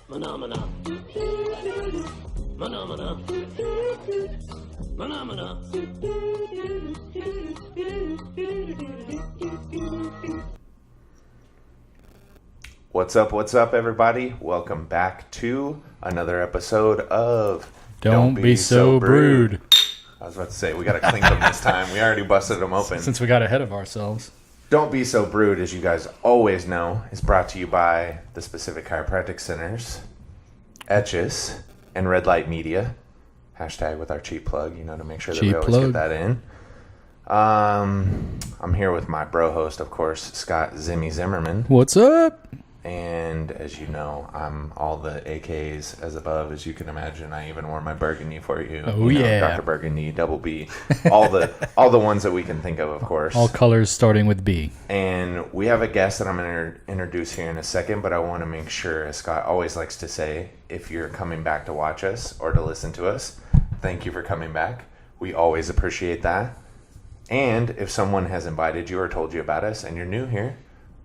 Phenomena. Phenomena. Phenomena. What's up, everybody? Welcome back to another episode of Don't Be So Brewed. I was about to say, we got to clink them this time. We already busted them open. Since we got ahead of ourselves. Don't Be So Brewed, as you guys always know, is brought to you by the Specific Chiropractic Centers, Etches, and Red Light Media. Hashtag with our cheap plug, to make sure that we always get that in. I'm here with my bro host, of course, Scott Zimmy Zimmerman. What's up? And as you know, I'm all the AKs as above as you can imagine. I even wore my burgundy for you. Oh, yeah. Dr. Burgundy, Double B, all the ones that we can think of course. All colors starting with B. And we have a guest that I'm going to introduce here in a second, but I want to make sure, as Scott always likes to say, if you're coming back to watch us or to listen to us, thank you for coming back. We always appreciate that. And if someone has invited you or told you about us and you're new here,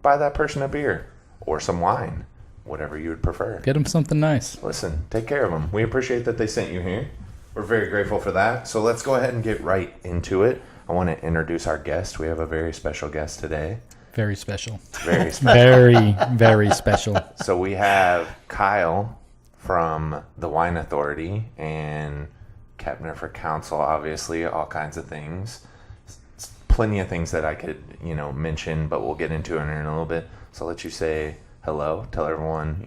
buy that person a beer. Or some wine, whatever you would prefer. Get them something nice. Listen, take care of them. We appreciate that they sent you here. We're very grateful for that. So let's go ahead and get right into it. I want to introduce our guest. We have a very special guest today. Very special. Very special. Very, very special. So we have Kyle from the Wine Authority and Kepner for Council, obviously, all kinds of things. Plenty of things that I could, mention, but we'll get into it in a little bit. So I'll let you say hello. Tell everyone,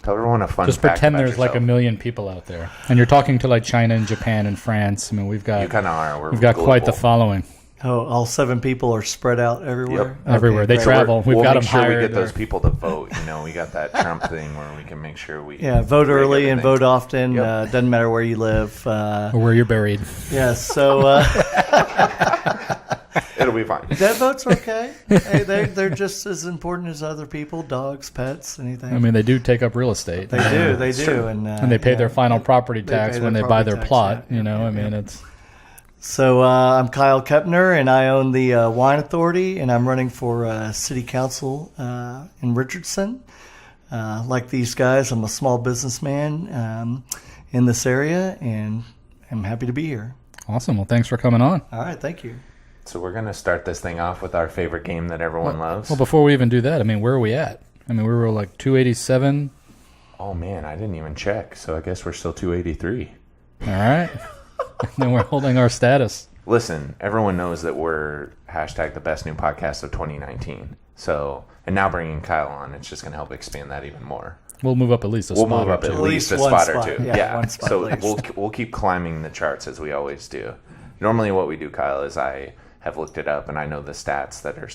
tell everyone a fun fact. Just pretend there's yourself. like a million people out there. And you're talking to like China and Japan and France. I mean, we've got... You kind of are. We've got global. quite the following. Oh, all 7 people are spread out everywhere? Yep. Okay, Everywhere. They great. travel. We've got them sure hired. we get those people to vote. We got that Trump thing where we can make sure we... Yeah, vote early and vote often. Yep. Doesn't matter where you live. Or where you're buried. Yes, so... It'll be fine. Dead votes are okay. Hey, they're just as important as other people, dogs, pets, anything. I mean, they do take up real estate. They do. true. And they pay their final property They tax pay when their they buy property their tax, plot. yeah. It's... So I'm Kyle Kepner, and I own the Wine Authority, and I'm running for City Council in Richardson. Like these guys, I'm a small businessman in this area, and I'm happy to be here. Awesome. Well, thanks for coming on. All right, thank you. So we're going to start this thing off with our favorite game that everyone loves. Well, before we even do that, where are we at? We were like 287. Oh, man, I didn't even check. So I guess we're still 283. All right. Then we're holding our status. Listen, everyone knows that we're hashtag the best new podcast of 2019. So, and now bringing Kyle on, it's just going to help expand that even more. We'll move up at least a We'll spot move or up two. at least a one spot or spot. two. Yeah, one spot So at least. we'll keep climbing the charts as we always do. Normally what we do, Kyle, is I have looked it up and I know the stats that are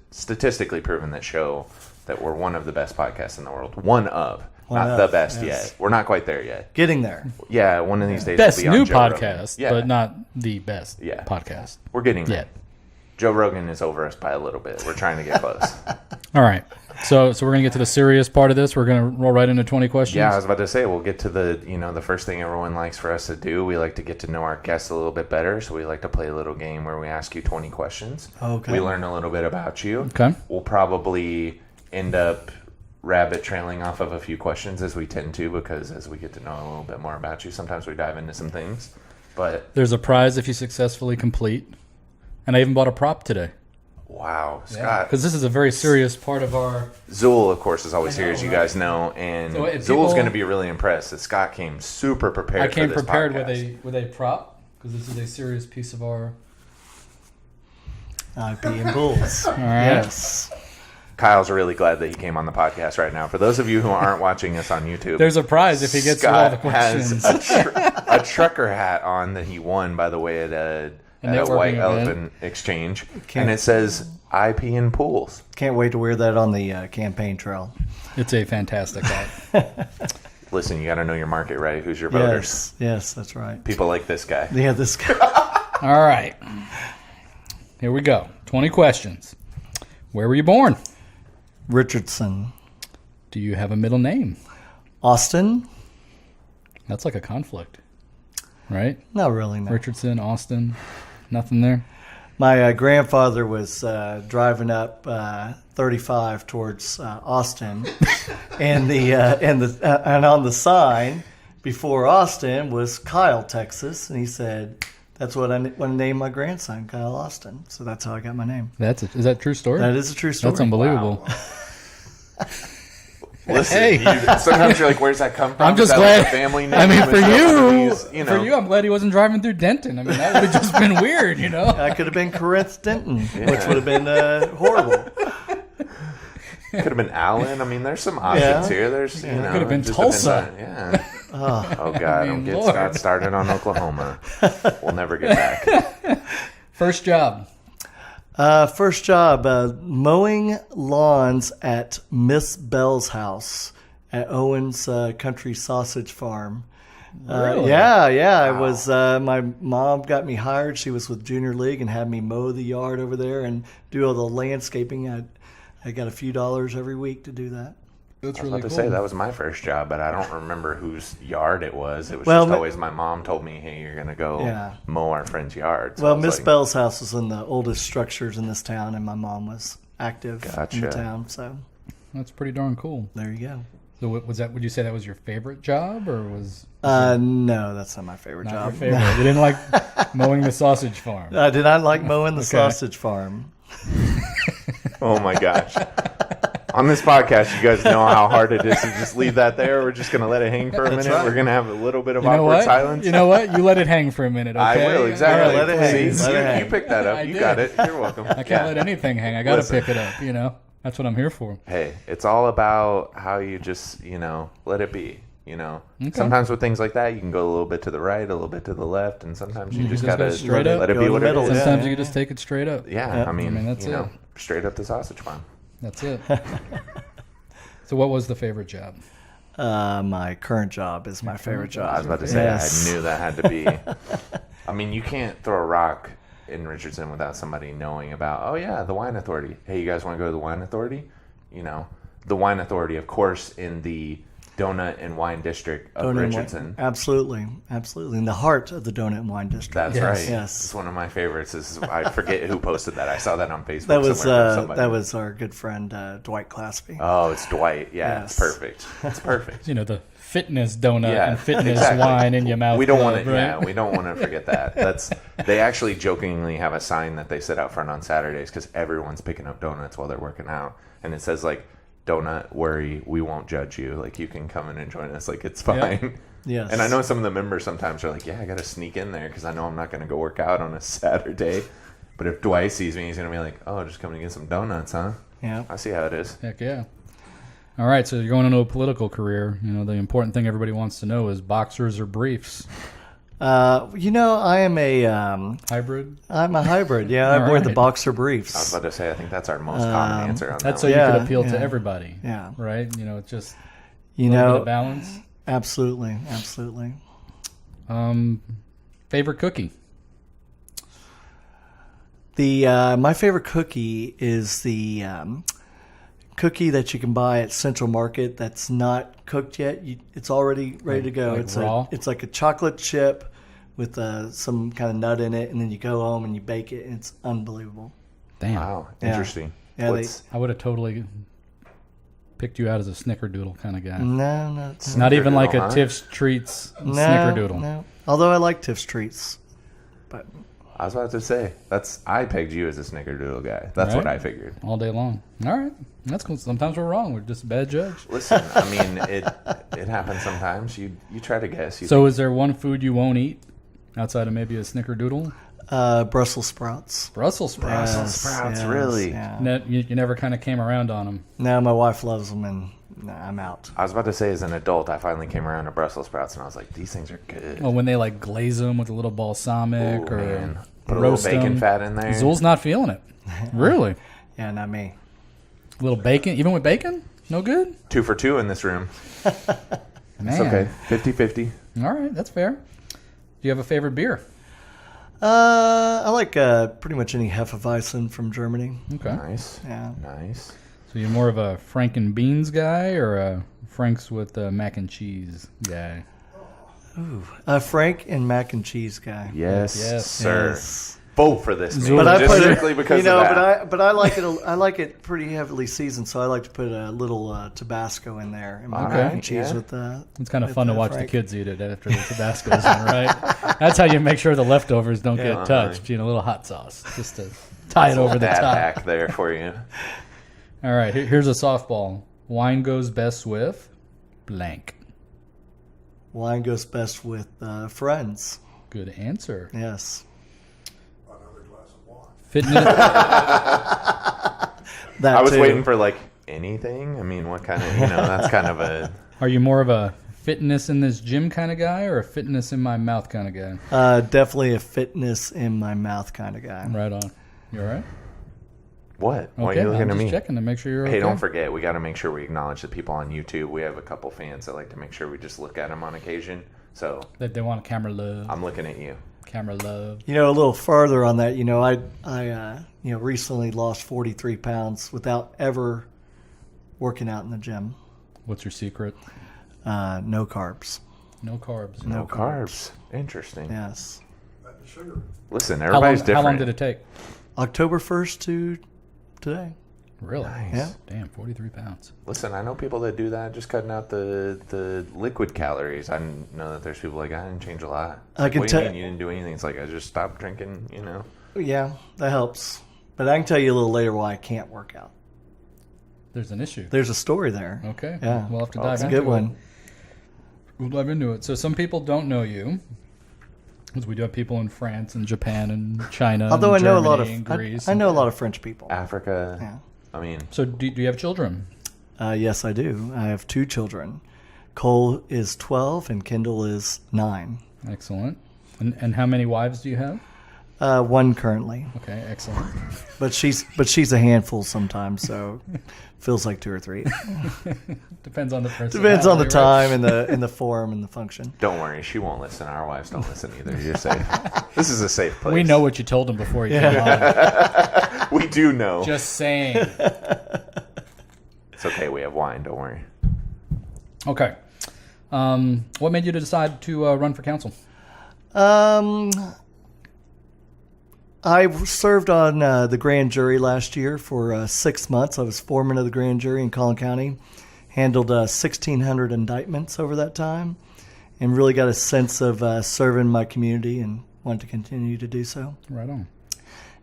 statistically proven that show that we're one of the best podcasts in the world. Not the best yet. We're not quite there yet. Getting there. Yeah, one of these days Best we'll be on new Joe Rogan. podcast, Yeah. but not the best Yeah. podcast We're getting there. yet. Joe Rogan is over us by a little bit. We're trying to get close. All right. So we're going to get to the serious part of this. We're going to roll right into 20 questions. Yeah, I was about to say, we'll get to the first thing everyone likes for us to do. We like to get to know our guests a little bit better, so we like to play a little game where we ask you 20 questions. Okay. We learn a little bit about you. Okay. We'll probably end up rabbit trailing off of a few questions as we tend to, because as we get to know a little bit more about you, sometimes we dive into some things. But There's a prize if you successfully complete. And I even bought a prop today. wow, Scott. Because this is a very serious part of our... Zool, of course, is always I know, here, as you right? guys know, and So if Zool's people- going to be really impressed that Scott came super prepared. I came for this prepared podcast. with a prop, because this is a serious piece of our... IP and Bulls. All right. Yes. Kyle's really glad that he came on the podcast right now. For those of you who aren't watching us on YouTube, There's a prize if he gets through all the Scott questions. has a trucker hat on that he won, by the way, at a networking White event. Elephant Exchange, and it says IP and Pools. Can't wait to wear that on the campaign trail. It's a fantastic hat. Listen, you got to know your market, right? Who's your voters? Yes, that's right. People like this guy. Yeah, this guy. All right. Here we go. 20 questions. Where were you born? Richardson. Do you have a middle name? Austin? That's like a conflict, right? Not really, no. Richardson, Austin, nothing there? My grandfather was driving up 35 towards Austin, and on the sign before Austin was Kyle, Texas, and he said, "That's what I want to name my grandson, Kyle Austin." So that's how I got my name. Is that a true story? That is a true story. That's unbelievable. Wow. Listen, Hey. sometimes you're like, where's that come from? I'm just Is that glad. like a family name? I mean, for Is that you, one of these, for you, I'm glad he wasn't driving through Denton. I mean, that would have just been weird, you know. I could have been Corinth Denton, which would have been horrible. Could have been Allen. I mean, there's some options here. There's, you know, Could have been it just Tulsa. depends on- yeah. Oh God, don't get Lord. Scott started on Oklahoma. We'll never get back. First job. First job, mowing lawns at Miss Bell's house at Owen's Country Sausage Farm. Really? Yeah. I was. My mom got me hired. She was with Junior League and had me mow the yard over there and do all the landscaping. I got a few dollars every week to do that. That's I was really about to cool. say that was my first job, but I don't remember whose yard it was. It was Well, just always my mom told me, "Hey, you're gonna go Yeah. mow our friend's yard." So I Well, was Miss like, Bell's house was in the oldest structures in this town, and my mom was active in Gotcha. the town. So That's pretty darn cool. there you go. So, was that? Would you say that was your favorite job, or was No, that's not my favorite not job. your favorite? You didn't like mowing the sausage farm. I did not like mowing the sausage farm. "Oh my gosh." On this podcast, you guys know how hard it is to just leave that there. We're just going to let it hang for a minute. right. We're going to have a little bit of You know awkward what? silence. You know what? You let it hang for a minute. Okay? I will, exactly. All right, let it hang. See, Let it you, hang. you picked that up. I You did. got it. You're welcome. I can't let anything hang. I got to Listen. pick it up. You know, that's what I'm here for. Hey, it's all about how you just, let it be. Okay. Sometimes with things like that, you can go a little bit to the right, a little bit to the left, and sometimes you just just go gotta straight up. let it Go be in what the it middle, is. Sometimes Yeah. you can just take it straight up. Yeah, I mean, that's it. straight up the sausage farm. That's it. So, what was the favorite job? My current job is my favorite job. I was about to say, Yes. I knew that had to be. I mean, you can't throw a rock in Richardson without somebody knowing about, oh, yeah, the Wine Authority. Hey, you guys want to go to the Wine Authority? The Wine Authority, of course, in the Donut and Wine District of Donut and wine- Richardson. Absolutely. In the heart of the Donut and Wine District. That's Yes. right. Yes. It's one of my favorites. I forget who posted that. I saw that on Facebook. That was somewhere from somebody. that was our good friend Dwight Claspy. Oh, it's Dwight. Yeah, it's Yes. perfect. It's perfect. The fitness donut Yeah, and fitness exactly. wine in your mouth. We don't club, want to. right? Yeah, we don't want to forget that. They actually jokingly have a sign that they set out front on Saturdays because everyone's picking up donuts while they're working out, and it says like, "Do not worry, we won't judge you. Like you can come in and join us. Like it's fine." Yes. And I know some of the members sometimes are like, "Yeah, I got to sneak in there because I know I'm not going to go work out on a Saturday." But if Dwight sees me, he's going to be like, "Oh, just coming to get some donuts, huh?" Yeah. I see how it is. Heck yeah. All right, so you're going into a political career. The important thing everybody wants to know is boxers or briefs. I am a Hybrid? I'm a hybrid. Yeah, I All wear the right. boxer I was briefs. about to say, I think that's our most common answer on That's that so one. you Yeah, could appeal to yeah. everybody. Yeah. Right? It's just You a little bit know, of balance. absolutely. Favorite cookie? My favorite cookie is the cookie that you can buy at Central Market that's not cooked yet. It's already ready to go. Like It's raw? it's like a chocolate chip with some kind of nut in it, and then you go home and you bake it, and it's unbelievable. Damn. Wow, Yeah. interesting. Yeah, What's- I would have totally picked you out as a snickerdoodle kind of guy. No, Not even like a Snickerdoodle, huh? Tiff's Treats no, snickerdoodle. no. Although I like Tiff's treats, but I was about to say I pegged you as a snickerdoodle guy. That's what Right. I figured. All day long. All right. That's cool. Sometimes we're wrong. We're just a bad judge. Listen, I mean, it happens sometimes. You try to guess. So is there one food you won't eat outside of maybe a snickerdoodle? Brussels sprouts. Brussels sprouts. Brussels sprouts, really? Yeah. You never kind of came around on them. No, my wife loves them, and I'm out. I was about to say, as an adult, I finally came around to Brussels sprouts, and I was like, these things are good. Well, when they like glaze them with a little balsamic Ooh, or man. Put a little roast bacon them. fat in there. Zool's not feeling it. Really? Yeah, not me. A little bacon, even with bacon? No good? 2 for 2 in this room. Man. It's okay. 50-50. All right, that's fair. Do you have a favorite beer? I like pretty much any Hefeweizen from Germany. Okay. Nice. Yeah. Nice. So you're more of a Frank and beans guy or a Frank's with mac and cheese guy? Frank and mac and cheese guy. Yes, Yes. sir. Yes. vote for this man. But I just put strictly it, because of that. but I like it. I like it pretty heavily seasoned, so I like to put a little Tabasco in there in my mac and cheese with the. It's kind of fun to watch the kids eat it after the Tabasco's in, right? That's how you make sure the leftovers don't get touched. A little hot sauce just to tie it over the top. Hack there for you. All right, here's a softball. Wine goes best with blank. Wine goes best with friends. Good answer. Yes. Another glass of wine. Fitness. That I was too. waiting for like anything. I mean, what kind of, that's kind of a. Are you more of a fitness in this gym kind of guy or a fitness in my mouth kind of guy? Definitely a fitness in my mouth kind of guy. Right on. You all right? What? Why are Okay, you looking I'm at just me? checking to make sure you're okay. Hey, don't forget, we got to make sure we acknowledge the people on YouTube. We have a couple fans that like to make sure we just look at them on occasion. So That they want camera love. I'm looking at you. Camera love. A little further on that, I recently lost 43 pounds without ever working out in the gym. What's your secret? No carbs. No carbs. No carbs. Interesting. Yes. That sugar. Listen, How everybody's long, different. how long did it take? October 1st to today. Really? Nice. Yeah. Damn, 43 pounds. Listen, I know people that do that, just cutting out the liquid calories. I know that there's people like, I didn't change a lot. I can what do you tell- mean you didn't do anything? It's like, I just stopped drinking, Yeah, that helps. But I can tell you a little later why I can't work out. There's an issue. There's a story there. Okay. Yeah. We'll have to Oh, dive It's a into good it. one. We'll dive into it. So some people don't know you, because we do have people in France and Japan and China. Although and I know a Germany lot of and Greece. I know a lot of French people. Africa. Yeah. I mean, So do you have children? Yes, I do. I have 2 children. Cole is 12 and Kendall is 9. Excellent. And how many wives do you have? 1 currently, Okay, excellent. but she's a handful sometimes, so feels like 2 or 3. Depends on the person. Depends on the time and the form and the function. don't worry, she won't listen. Our wives don't listen either. You're safe. This is a safe place. We know what you told them before you came on. We do know. Just saying. It's okay. We have wine. Don't worry. Okay. What made you decide to run for council? I served on the grand jury last year for 6 months. I was foreman of the grand jury in Collin County. Handled 1,600 indictments over that time, and really got a sense of serving my community and wanted to continue to do so. Right on.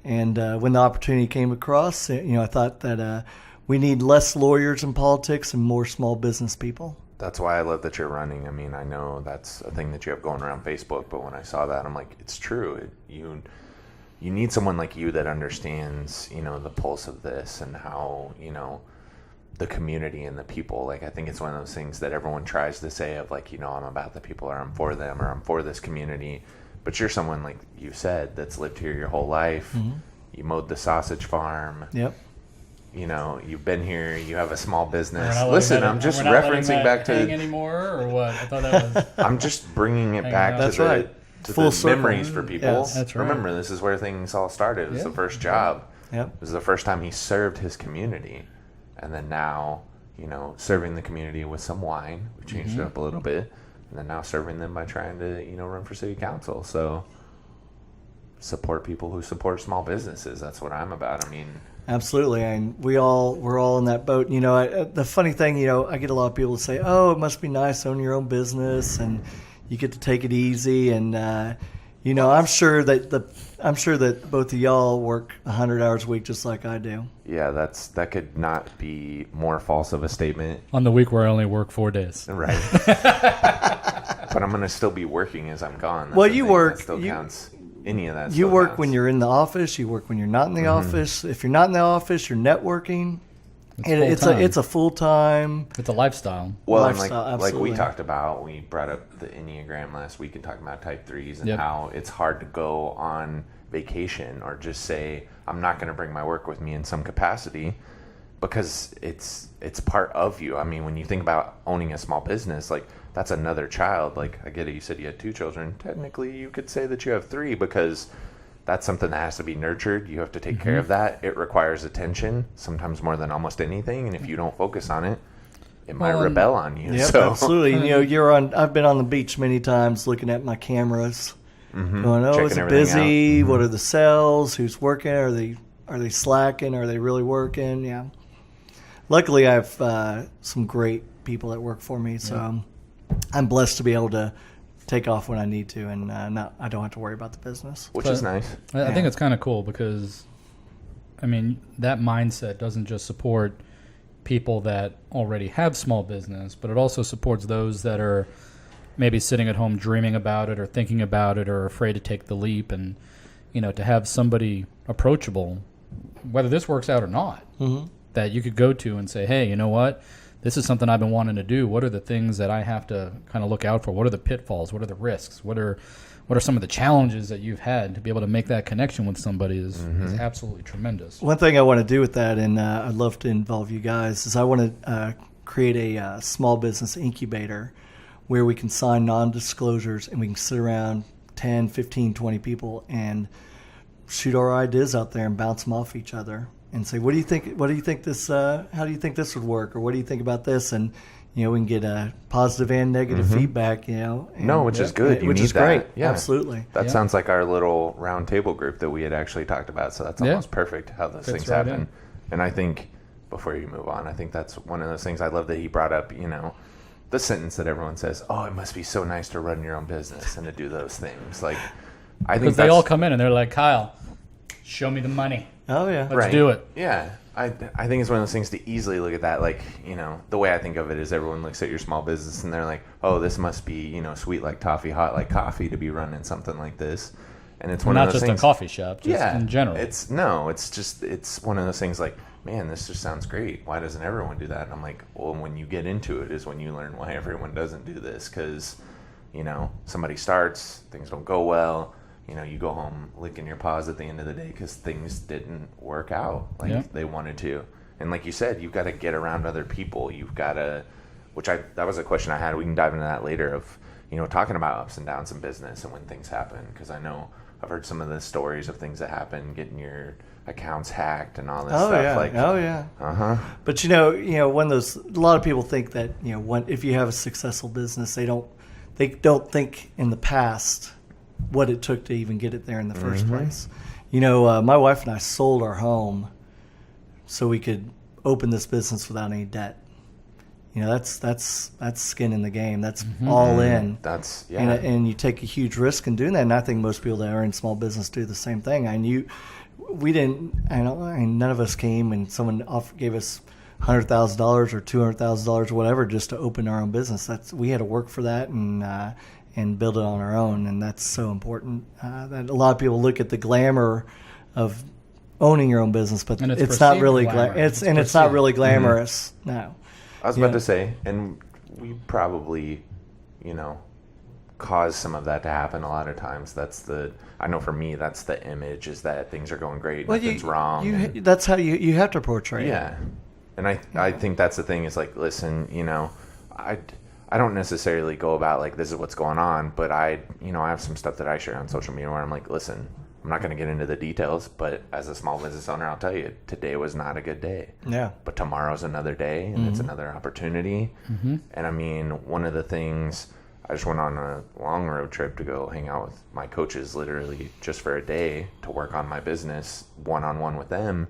And when the opportunity came across, I thought that we need less lawyers in politics and more small business people. That's why I love that you're running. I mean, I know that's a thing that you have going around Facebook, but when I saw that, I'm like, it's true. You need someone like you that understands, the pulse of this and how, the community and the people. Like, I think it's one of those things that everyone tries to say of like, I'm about the people, or I'm for them, or I'm for this community. But you're someone, like you said, that's lived here your whole life. Mm-hmm. You mowed the sausage farm. Yep. You've been here. You have a small business. We're not Listen, letting I'm just we're not letting referencing that back hang to. anymore, or what? I thought that was. I'm just bringing it Hang back on. to That's the right. to Full the circle. memories for people. Yes. That's right. Remember, this is where things all started. It was the first job. Yep. It was the first time he served his community, and then now, serving the community with some wine. We changed it up a little bit, and then now serving them by trying to, run for city council. So support people who support small businesses. That's what I'm about. I mean, Absolutely, and we're all in that boat. The funny thing, I get a lot of people say, "Oh, it must be nice to own your own business, and you get to take it easy." And I'm sure that both of y'all work 100 hours a week just like I do. yeah, that could not be more false of a statement. On the week where I only work 4 days. Right. But I'm going to still be working as I'm gone. That's Well, the you thing. work- That still you- counts. Any of that You still work counts. when you're in the office. You work when you're not in the office. If you're not in the office, you're networking. And full-time. it's a full time. It's a lifestyle. Well, and lifestyle, like absolutely. we talked about, we brought up the Enneagram last week and talking about type 3s and Yep. how it's hard to go on vacation or just say, I'm not going to bring my work with me in some capacity, because it's part of you. I mean, when you think about owning a small business, like, that's another child. Like, I get it, you said you had 2 children. Technically, you could say that you have 3, because that's something that has to be nurtured. You have to take care of that. It requires attention, sometimes more than almost anything. And if you don't focus on it, it might Well, rebel on you. Yep, So absolutely. I've been on the beach many times looking at my cameras going, oh, Checking is it everything busy? out. What are the sales? Who's working? Are they slacking? Are they really working? Yeah. Luckily, I have some great people that work for me, so I'm blessed to be able to take off when I need to, and I don't have to worry about the business. Which is nice. I think it's kind of cool because, I mean, that mindset doesn't just support people that already have small business, but it also supports those that are maybe sitting at home dreaming about it or thinking about it or afraid to take the leap. And, you know, to have somebody approachable, whether this works out or not, that you could go to and say, hey, you know what? This is something I've been wanting to do. What are the things that I have to kind of look out for? What are the pitfalls? What are the risks? What are some of the challenges that you've had to be able to make that connection with somebody is absolutely tremendous. One thing I want to do with that, and I'd love to involve you guys, is I want to create a small business incubator where we can sign non-disclosures and we can sit around 10, 15, 20 people and shoot our ideas out there and bounce them off each other and say, what do you think this, how do you think this would work? Or what do you think about this? And, you know, we can get a positive and negative feedback, you know. And, Which is good. Which is that. great. Yeah. Absolutely. That sounds like our little round table group that we had actually talked about. So that's almost perfect how those things right happen. in. And I think, before you move on, I think that's one of those things I love that he brought up, you know, the sentence that everyone says, oh, it must be so nice to run your own business and to do those things. Like, I think Because they all come in and they're like, Kyle, show me the money. Oh, yeah. Let's do it. Yeah. I think it's one of those things to easily look at that. Like, you know, the way I think of it is everyone looks at your small business and they're like, oh, this must be, you know, sweet like toffee, hot like coffee to be running something like this. And it's one Not of those just things. a coffee shop, just in general. It's one of those things like, man, this just sounds great. Why doesn't everyone do that? And I'm like, well, when you get into it is when you learn why everyone doesn't do this. Because, you know, somebody starts, things don't go well. You know, you go home licking your paws at the end of the day because things didn't work out like they wanted to. And like you said, you've got to get around other people. You've got to, that was a question I had. We can dive into that later of, you know, talking about ups and downs in business and when things happen. Because I know I've heard some of the stories of things that happen, getting your accounts hacked and all this stuff. Yeah. Like, But a lot of people think that, you know, if you have a successful business, they don't think in the past what it took to even get it there in the first place. You know, my wife and I sold our home so we could open this business without any debt. You know, that's skin in the game. That's all in. And you take a huge risk in doing that. And I think most people that are in small business do the same thing. None of us came and someone gave us $100,000 or $200,000 or whatever just to open our own business. We had to work for that and build it on our own, and that's so important. That a lot of people look at the glamour of owning your own business, but it's not really it's not really glamorous. No. I was about to say, and we probably, you know, cause some of that to happen a lot of times. I know for me, that's the image, is that things are going great, nothing's wrong. That's how you have to portray it. Yeah. And I think that's the thing is like, listen, you know, I don't necessarily go about like, this is what's going on, but I have some stuff that I share on social media where I'm like, listen, I'm not going to get into the details, but as a small business owner, I'll tell you, today was not a good day. Yeah. But tomorrow's another day, and it's another opportunity. And I mean, one of the things, I just went on a long road trip to go hang out with my coaches literally just for a day to work on my business one-on-one with them.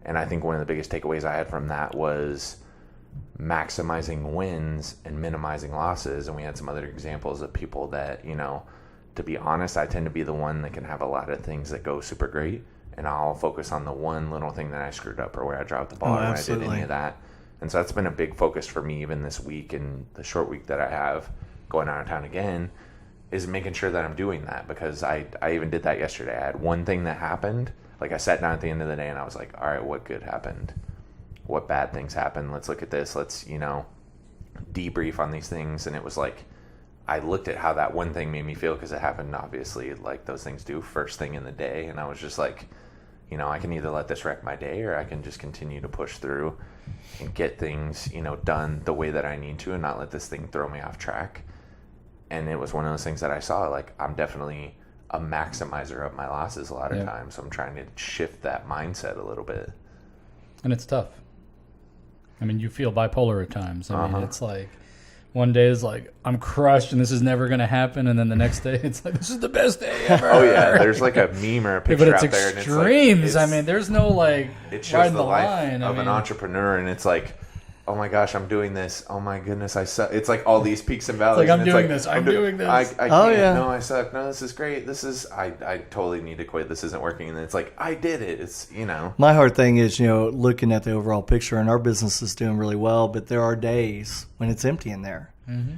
And I think one of the biggest takeaways I had from that was maximizing wins and minimizing losses. And we had some other examples of people that, you know, to be honest, I tend to be the one that can have a lot of things that go super great, and I'll focus on the one little thing that I screwed up or where I dropped the ball or I did any of that. And so that's been a big focus for me even this week and the short week that I have going out of town again, is making sure that I'm doing that, because I even did that yesterday. I had one thing that happened. Like, I sat down at the end of the day and I was like, all right, what good happened? What bad things happened? Let's look at this. Let's, you know, debrief on these things. And it was like, I looked at how that one thing made me feel, because it happened obviously like those things do first thing in the day. And I was just like, you know, I can either let this wreck my day, or I can just continue to push through and get things, you know, done the way that I need to and not let this thing throw me off track. And it was one of those things that I saw, like, I'm definitely a maximizer of my losses a lot of times. So I'm trying to shift that mindset a little bit. And it's tough. I mean, you feel bipolar at times. I mean, it's like one day is like, I'm crushed and this is never going to happen. And then the next day, it's like, this is the best day ever. Oh, yeah. There's like a meme or a picture But it's out there. extremes. And it's like, I mean, there's no like it shows riding the the life line. of an entrepreneur, and it's like, oh my gosh, I'm doing this. Oh my goodness, I suck. It's like all these peaks and valleys. It's like, and I'm doing this. I'm doing this. I can't. Oh, yeah. No, I suck. No, this is great. I totally need to quit. This isn't working. And it's like, I did it. It's, My hard thing is, looking at the overall picture, and our business is doing really well, but there are days when it's empty in there. Mm-hmm.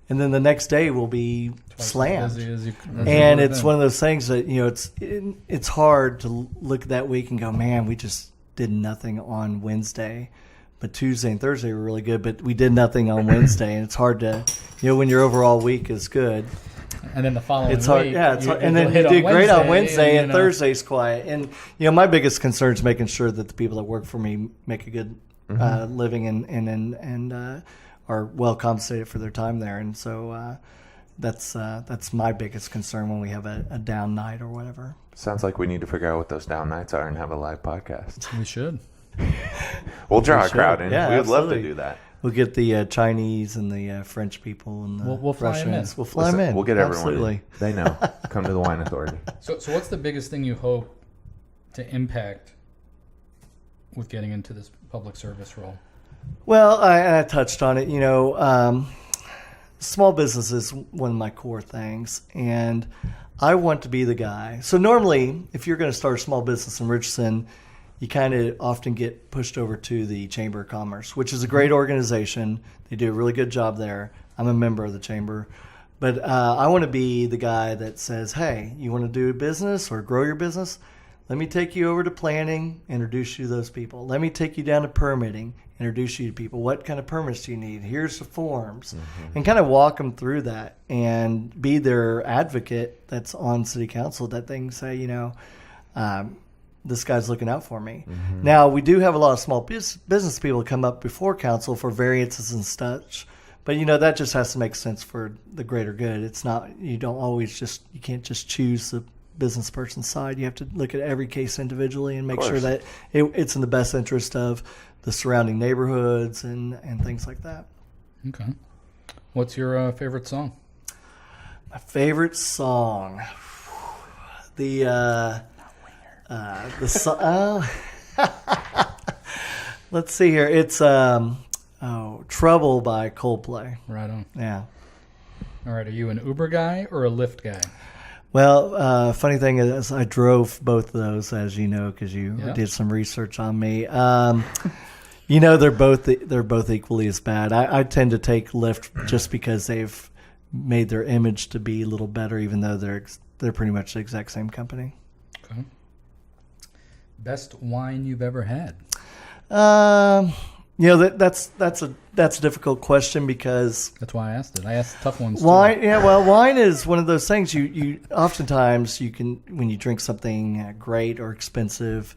And then the next day will be slammed. And it's one of those things that, it's hard to look at that week and go, man, we just did nothing on Wednesday. But Tuesday and Thursday were really good, but we did nothing on Wednesday. And it's hard to, when your overall week is good. And then the following it's hard, week. Yeah, it's hard. And then you do great on Wednesday, and Thursday's quiet. And, my biggest concern is making sure that the people that work for me make a good living and are well compensated for their time there. And so that's my biggest concern when we have a down night or whatever. Sounds like we need to figure out what those down nights are and have a live podcast. We should. We'll draw a crowd in. Yeah, we would love to absolutely. do that. We'll get the Chinese and the French people and the We'll fly them Russians. in. We'll fly them in. We'll get everyone. Absolutely. In. They know. Come to the Wine Authority. So what's the biggest thing you hope to impact with getting into this public service role? Well, I touched on it. Small business is one of my core things, and I want to be the guy. So normally, if you're going to start a small business in Richardson, you kind of often get pushed over to the Chamber of Commerce, which is a great organization. They do a really good job there. I'm a member of the Chamber. But I want to be the guy that says, hey, you want to do a business or grow your business? Let me take you over to planning, introduce you to those people. Let me take you down to permitting, introduce you to people. What kind of permits do you need? Here's the forms. And kind of walk them through that and be their advocate that's on city council that they can say, this guy's looking out for me. Now, we do have a lot of small business people come up before council for variances and such. But, that just has to make sense for the greater good. It's not, you can't just choose the business person's side. You have to look at every case individually and make sure that it's in the best interest of the surrounding neighborhoods and things like that. Okay. What's your favorite song? My favorite song, the song. Let's see here. It's "Trouble" by Coldplay. Right on. Yeah. All right. Are you an Uber guy or a Lyft guy? Well, funny thing is, I drove both of those, as you know, because you did some research on me. They're both equally as bad. I tend to take Lyft just because they've made their image to be a little better, even though they're pretty much the exact same company. Okay. Best wine you've ever had? That's a difficult question because That's why I asked it. I asked tough ones too. wine. Yeah, well, wine is one of those things you oftentimes you can, when you drink something great or expensive,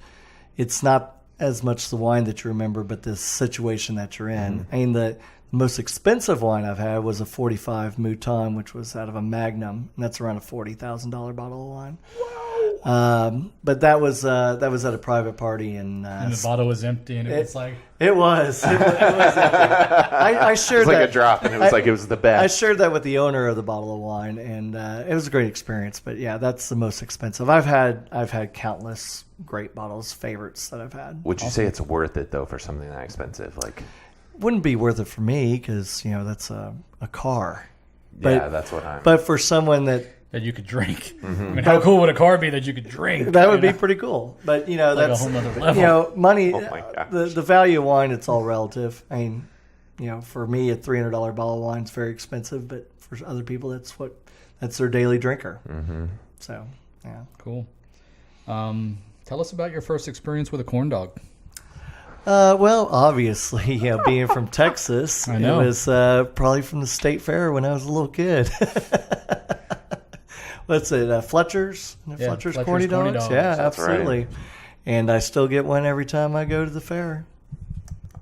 it's not as much the wine that you remember, but the situation that you're in. I mean, the most expensive wine I've had was a 45 Mouton, which was out of a Magnum, and that's around a $40,000 bottle of wine. But that was at a private party, and the bottle was empty, and it was like it was. It was empty. I shared It was like that. a drop, and it was the best. I shared that with the owner of the bottle of wine, and it was a great experience. But yeah, that's the most expensive. I've had countless great bottles, favorites that I've had. Would you say it's worth it though for something that expensive? Like, Wouldn't be worth it for me because that's a car. But, yeah, that's what I'm. But for someone that you could drink. I mean, how cool would a car be that you could drink? that would be pretty cool. But that's a whole nother level. Money. Oh my gosh. The value of wine, it's all relative. I mean, for me, a $300 bottle of wine is very expensive, but for other people, that's their daily drinker. Mm-hmm. So, yeah. Cool. Tell us about your first experience with a corn dog. Well, obviously, being from Texas, I know. it was probably from the state fair when I was a little kid. What's it? Fletcher's? Fletcher's corny dogs? Yeah, That's absolutely. right. And I still get one every time I go to the fair.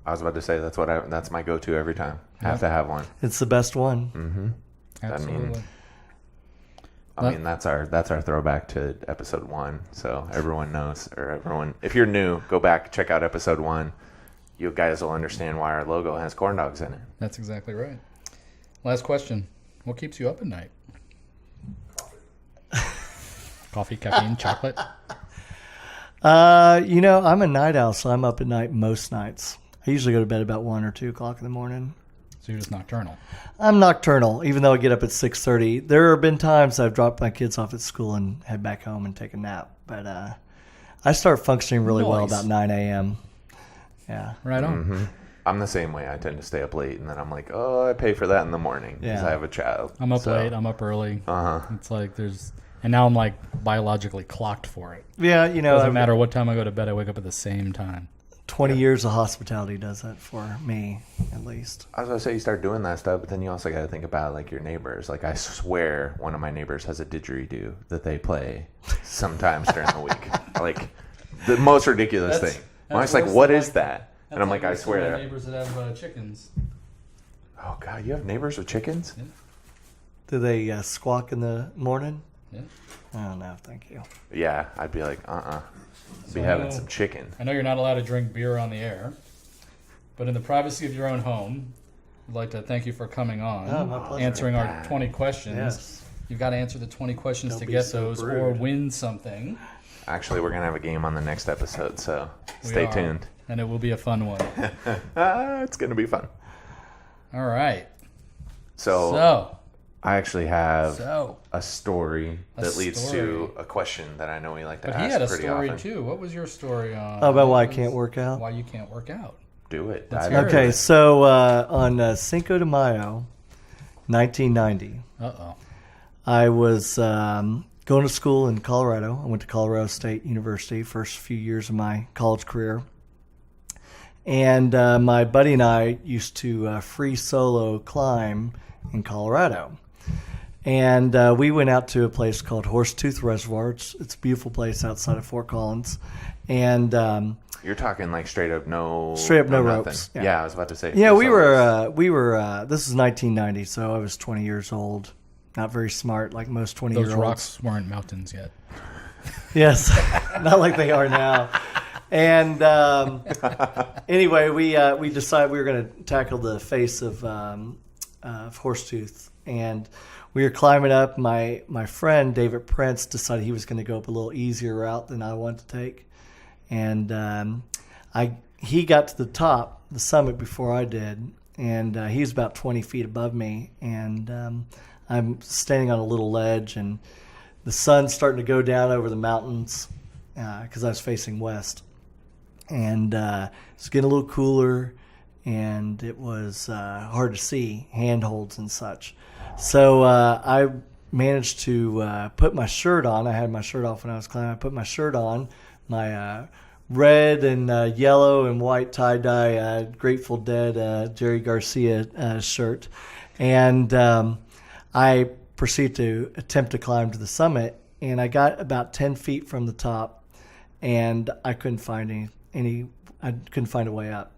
I was about to say that's my go-to every time. Have to have one. It's the best one. Absolutely. I mean, that's our throwback to episode 1. So everyone knows, or everyone, if you're new, go back, check out episode 1. You guys will understand why our logo has corn dogs in it. That's exactly right. Last question. What keeps you up at night? Coffee, caffeine, chocolate? I'm a night owl, so I'm up at night most nights. I usually go to bed about 1 or 2 o'clock in the morning. So you're just nocturnal. I'm nocturnal, even though I get up at 6:30. There have been times I've dropped my kids off at school and head back home and take a nap. But I start functioning really well Nice. about 9 a.m. Yeah. Right on. I'm the same way. I tend to stay up late, and then I'm like, oh, I pay for that in the morning because Yeah. I have a child. I'm up So, late. I'm up early. Uh-huh. It's like and now I'm like biologically clocked for it. Yeah, Doesn't matter what time I go to bed, I wake up at the same time. 20 years of hospitality does that for me, at least. I was going to say you start doing that stuff, but then you also got to think about like your neighbors. Like I swear one of my neighbors has a didgeridoo that they play sometimes during the week. Like the most ridiculous thing. I'm just like, what is that? And I'm like, I swear. My neighbors that have chickens. Oh, God, you have neighbors with chickens? Yeah. Do they squawk in the morning? Yeah. Oh, no, thank you. Yeah, I'd be like, Be So having some chicken. I know you're not allowed to drink beer on the air, but in the privacy of your own home, I'd like to thank you for coming on, Oh, my pleasure. answering our 20 questions. Yes. You've got to answer the 20 questions Don't to be get so those brewed. or win something. Actually, we're going to have a game on the next episode, so We stay are, tuned. And it will be a fun one. It's going to be fun. All right. So I actually have So, a story A that leads story. to a question that I know we like to but ask he had a pretty story often. too. What was your story on? About why I can't work out? Why you can't work out? Do it. Let's Dive hear into Okay, it. so on Cinco de Mayo, 1990, Uh-oh. I was going to school in Colorado. I went to Colorado State University, first few years of my college career. And my buddy and I used to free solo climb in Colorado. And we went out to a place called Horsetooth Reservoir. It's a beautiful place outside of Fort Collins. And You're talking like straight up no no nothing. ropes. Yeah. I was about to say. yeah, full we solos. were. This is 1990, so I was 20 years old. Not very smart, like most 20-year-olds. Those rocks weren't mountains yet. Yes, not like they are now. And anyway, we decided we were going to tackle the face of Horsetooth, and we were climbing up. My friend David Prince decided he was going to go up a little easier route than I wanted to take, and he got to the top, the summit, before I did, and he was about 20 feet above me, and I'm standing on a little ledge, and the sun's starting to go down over the mountains because I was facing west. And it's getting a little cooler, and it was hard to see, handholds and such. So I managed to put my shirt on. I had my shirt off when I was climbing. I put my shirt on, my red and yellow and white tie-dye Grateful Dead Jerry Garcia shirt. And I proceeded to attempt to climb to the summit, and I got about 10 feet from the top, and I couldn't find I couldn't find a way up.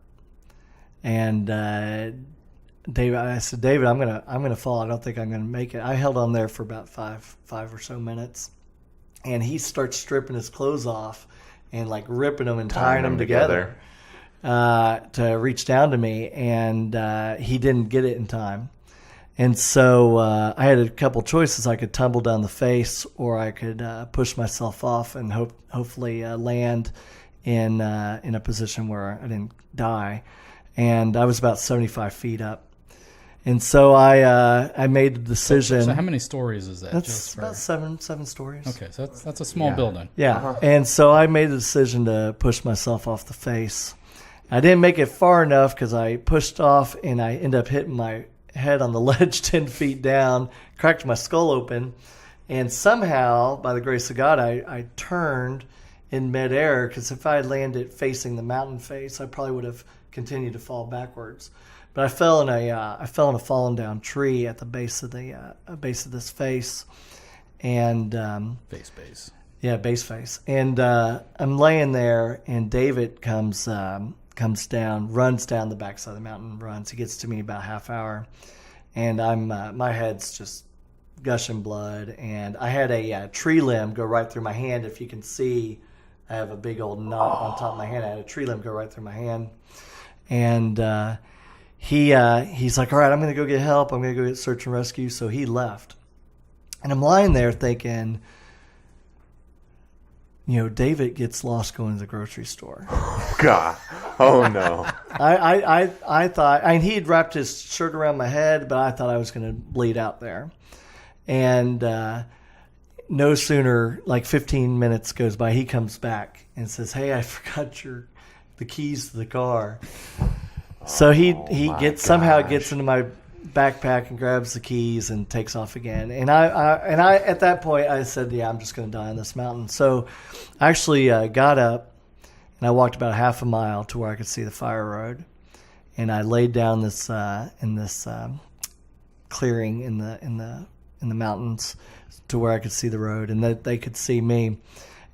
And David, I said, David, I'm gonna fall. I don't think I'm gonna make it. I held on there for about five or so minutes, and he starts stripping his clothes off and like ripping them and tying them together to reach down to me, and he didn't get it in time. And so I had a couple choices. I could tumble down the face, or I could push myself off and hopefully land in a position where I didn't die. And I was about 75 feet up. And so I made the decision. So how many stories is that? That's about seven stories. Okay, so that's a small building. Yeah. And so I made the decision to push myself off the face. I didn't make it far enough because I pushed off and I ended up hitting my head on the ledge 10 feet down, cracked my skull open, and somehow, by the grace of God, I turned in midair, because if I had landed facing the mountain face, I probably would have continued to fall backwards. But I fell in a fallen down tree at the base of this face, and Base. yeah, base face. And I'm laying there, and David comes down, runs down the backside of the mountain, runs. He gets to me about half hour, and my head's just gushing blood, and I had a tree limb go right through my hand. If you can see, I have a big old knot on top of my hand. I had a tree limb go right through my hand, and he's like, all right, I'm going to go get help. I'm going to go get search and rescue. So he left. And I'm lying there thinking, David gets lost going to the grocery store. God. Oh, no. I thought, he had wrapped his shirt around my head, but I thought I was going to bleed out there. And no sooner, like 15 minutes goes by, he comes back and says, hey, I forgot the keys to the car. So he somehow gets into my backpack and grabs the keys and takes off again. And I at that point I said, yeah, I'm just going to die on this mountain. So I actually got up and I walked about half a mile to where I could see the fire road, and I laid down in this clearing in the mountains to where I could see the road and that they could see me.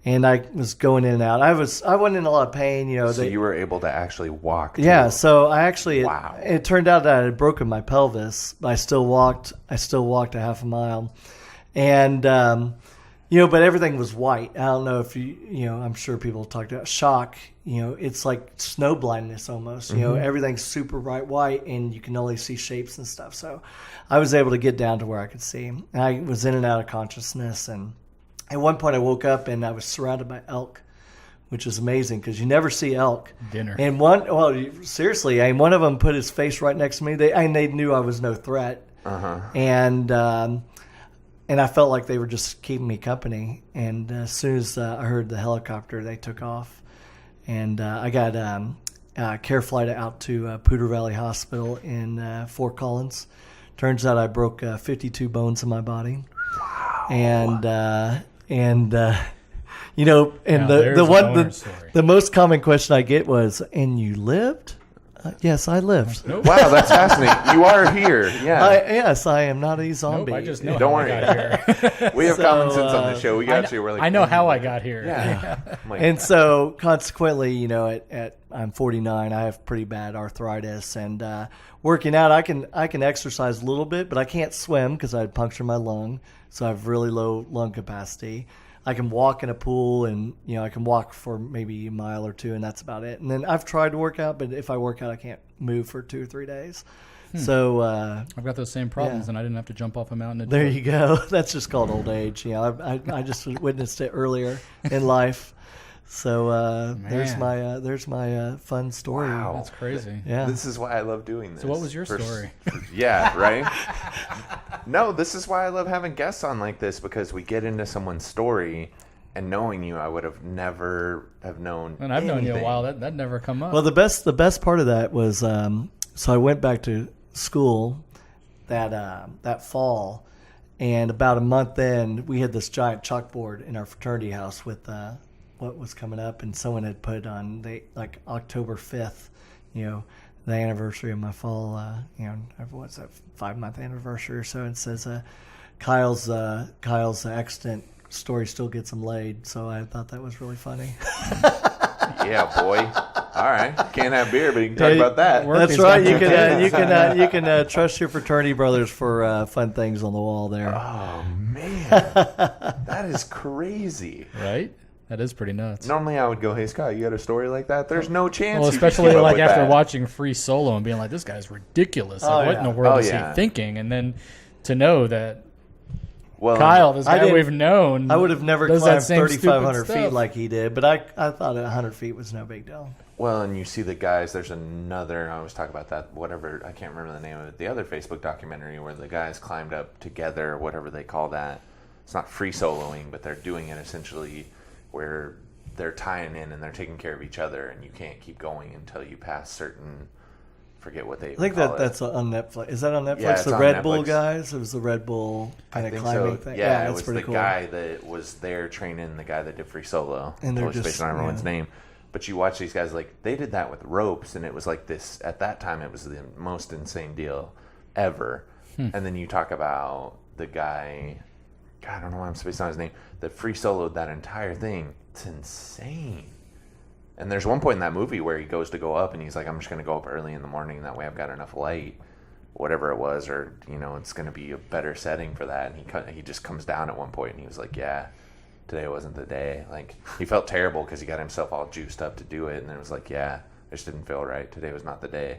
And I was going in and out. I wasn't in a lot of pain, So you were able to actually walk. Yeah. So I actually, wow. It turned out that I had broken my pelvis, but I still walked a half a mile, and but everything was white. I don't know if I'm sure people talked about shock. It's like snow blindness almost. Everything's super bright white, and you can only see shapes and stuff. So I was able to get down to where I could see. And I was in and out of consciousness, and at one point I woke up and I was surrounded by elk, which is amazing because you never see elk. Dinner. And seriously, one of them put his face right next to me. They knew I was no threat. Uh-huh. And I felt like they were just keeping me company. And as soon as I heard the helicopter, they took off. And I got a care flight out to Poudre Valley Hospital in Fort Collins. Turns out I broke 52 bones in my body. Wow. The most common question I get was, and you lived? Yes, I lived. Nope. Wow, that's fascinating. You are here. Yeah. Yes, I am not a zombie. Nope, I just know Don't how worry. I got here. We have common sense on the show. We got you. We're like, I know how I got here. Yeah. And so consequently, at I'm 49, I have pretty bad arthritis, and working out, I can exercise a little bit, but I can't swim because I punctured my lung, so I have really low lung capacity. I can walk in a pool, and I can walk for maybe a mile or two, and that's about it. And then I've tried to work out, but if I work out, I can't move for 2 or 3 days. So I've got those same problems, and I didn't have to jump off a mountain. There you go. That's just called old age. I just witnessed it earlier in life. So there's my fun story. Wow. That's crazy. Yeah. This is why I love doing this. So what was your story? Yeah, right? No, this is why I love having guests on like this, because we get into someone's story, and knowing you, I would have never have known And I've known you a anything. while. That never come up. Well, the best part of that was so I went back to school that fall, and about a month in, we had this giant chalkboard in our fraternity house with what was coming up, and someone had put on October 5th, the anniversary of my fall, what's that, 5-month anniversary or so. It says Kyle's accident story still gets him laid. So I thought that was really funny. Yeah, boy. All right. Can't have beer, but you can talk about that. That's right. You can trust your fraternity brothers for fun things on the wall there. Oh, man. That is crazy. right? That is pretty nuts. Normally I would go, hey, Scott, you got a story like that? There's no chance. Well, you could especially keep up like with after that. watching Free Solo and being like, this guy's ridiculous. Like, what in the world is he thinking? And then to know that Kyle, this guy we've known, I would have never does climbed that same 3,500 stupid feet stuff. like he did, but I thought 100 feet was no big deal. Well, and you see the guys, there's another, I always talk about that, whatever, I can't remember the name of it, the other Facebook documentary where the guys climbed up together, whatever they call that. It's not free soloing, but they're doing it essentially where they're tying in and they're taking care of each other, and you can't keep going until you pass certain, forget what they I think that's on Netflix. Is that on Netflix? Yeah, it's the on Red Bull Netflix. guys? It was the Red Bull kind of climbing thing. Yeah, it that's was pretty the cool. guy that was there training the guy that did free solo. And they're totally just, spacing on everyone's name. But you watch these guys, like, they did that with ropes, and it was like this, at that time, it was the most insane deal ever. And then you talk about the guy, God, I don't know why I'm spacing on his name, that free soloed that entire thing. It's insane. And there's one point in that movie where he goes to go up, and he's like, I'm just going to go up early in the morning, that way I've got enough light, whatever it was, or, it's going to be a better setting for that. And he just comes down at one point, and he was like, yeah, today wasn't the day. Like, he felt terrible because he got himself all juiced up to do it, and then it was like, yeah, it just didn't feel right. Today was not the day.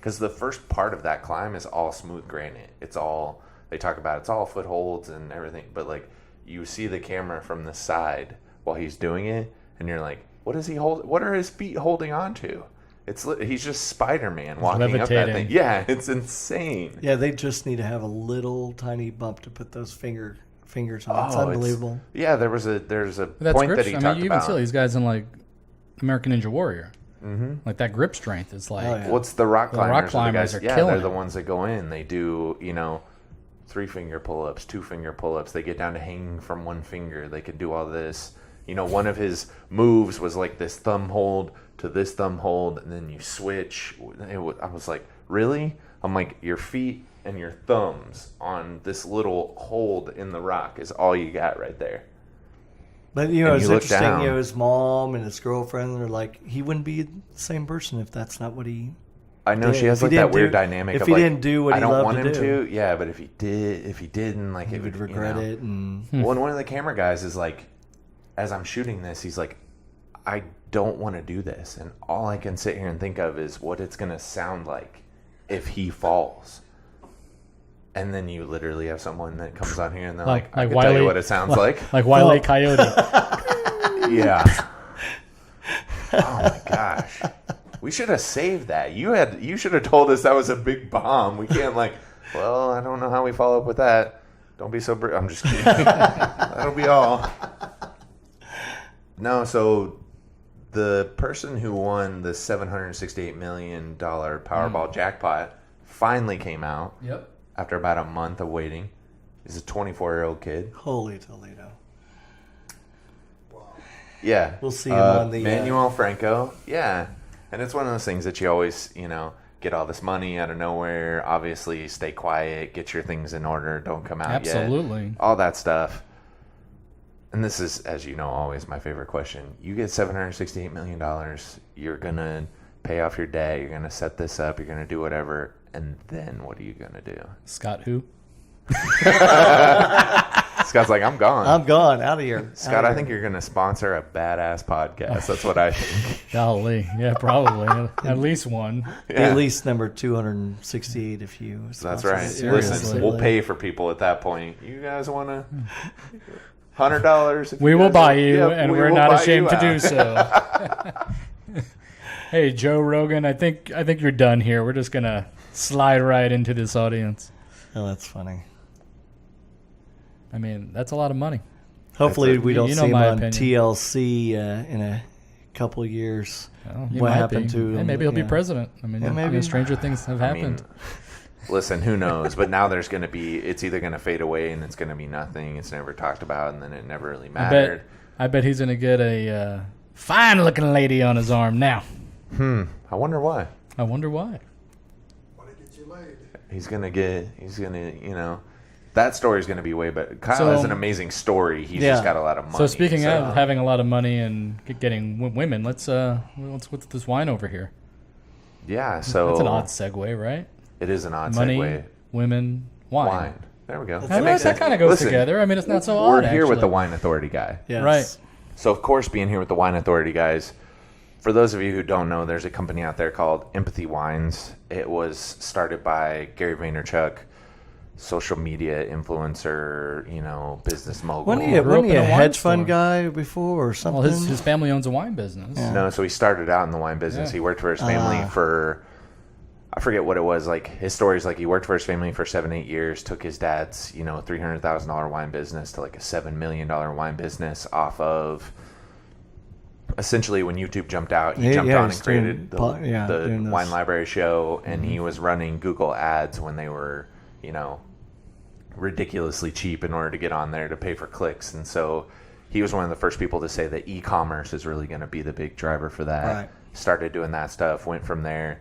because the first part of that climb is all smooth granite. It's all, they talk about it's all footholds and everything, but like you see the camera from the side while he's doing it, and you're like, what is he hold? What are his feet holding on to? He's just Spider-Man walking up that thing. Yeah, it's insane. Yeah, they just need to have a little tiny bump to put those fingers on. It's unbelievable. There's a That's point grip that he strength. talked You about. even see these guys in like American Ninja Warrior. Mm-hmm. Like that grip strength is like. Oh, yeah. What's the rock climbers? climbers are yeah, killing they're the it. ones that go in. They do 3-finger pull-ups, 2-finger pull-ups. They get down to hanging from one finger. They can do all this. One of his moves was like this thumb hold to this thumb hold, and then you switch. I was like, really? I'm like, your feet and your thumbs on this little hold in the rock is all you got right there. But you it's look interesting. down. His mom and his girlfriend are like, he wouldn't be the same person if that's not what he. I know did. she has If he like that didn't weird do- dynamic if of he like, didn't do what I he don't loved want to him do. to. Yeah, but if he didn't, like He it would would regret it. And Well, and one of the camera guys is like, as I'm shooting this, he's like, I don't want to do this, and all I can sit here and think of is what it's gonna sound like if he falls. And then you literally have someone that comes on here and they're like I can tell you what it sounds like. Like Wile E. Coyote. Yeah. Oh my gosh. We should have saved that. You should have told us that was a big bomb. We can't well, I don't know how we follow up with that. Don't be so I'm just kidding. That'll be all. No, so the person who won the $768 million Powerball jackpot finally came out. Yep. After about a month of waiting. He's a 24-year-old kid. holy Toledo. Yeah. We'll see him on the Manuel Franco. Yeah. And it's one of those things that you always, get all this money out of nowhere. Obviously, stay quiet, get your things in order, don't come out yet. Absolutely. All that stuff. And this is, as you know, always my favorite question. You get $768 million. You're going to pay off your debt. You're going to set this up. You're going to do whatever. And then what are you going to do? Scott who? Scott's like, I'm gone. I'm gone. Out of here. Scott, I think you're going to sponsor a badass podcast. That's what I think. Golly. Yeah, probably. At least one. Yeah. At least number 268 if you. That's sponsor right. it. Seriously. Listen, we'll pay for people at that point. You guys want to $100? We will buy you, and we're not ashamed to do so. Hey, Joe Rogan, I think you're done here. We're just gonna slide right into this audience. Oh, that's funny. I mean, that's a lot of money. Hopefully, we don't you see know him my on opinion. TLC in a couple of years. Well, he What might happened be. to him? Hey, maybe he'll be Yeah. president. I mean, maybe. stranger things have I mean, happened. listen, who knows? But now there's going to be, it's either going to fade away and it's going to be nothing. It's never talked about, and then it never really mattered. I bet he's gonna get a fine-looking lady on his arm now. I wonder why. I wonder why. Want to get you laid. He's going to, that story's going to be way better. Kyle So- has an amazing story. He's Yeah. just got a lot of money. So speaking of having a lot of money and getting women, let's with this wine over here. Yeah, so. That's an odd segue, right? It is an odd Money, segue. women, wine. Wine. There we go. That kind of goes Listen, together. I mean, it's not so odd. We're here with actually. the Wine Authority guy. Yes. Right. So, of course, being here with the Wine Authority guys, for those of you who don't know, there's a company out there called Empathy Wines. It was started by Gary Vaynerchuk, social media influencer, business mogul. Wasn't he, Grew up wasn't he in a a wine hedge fund store. guy before or something? Well, his family owns a wine business. Yeah. No, so he started out in the wine business. Yeah. He worked for his family for, I forget what it was. Like, his story's like he worked for his family for 7-8 years, took his dad's, $300,000 wine business to like a $7 million wine business off of, essentially when YouTube jumped out, he jumped on and he's created doing the doing those. Wine Library show, and he was running Google ads when they were, ridiculously cheap in order to get on there to pay for clicks. And so he was one of the first people to say that e-commerce is really going to be the big driver for that. Right. Started doing that stuff, went from there,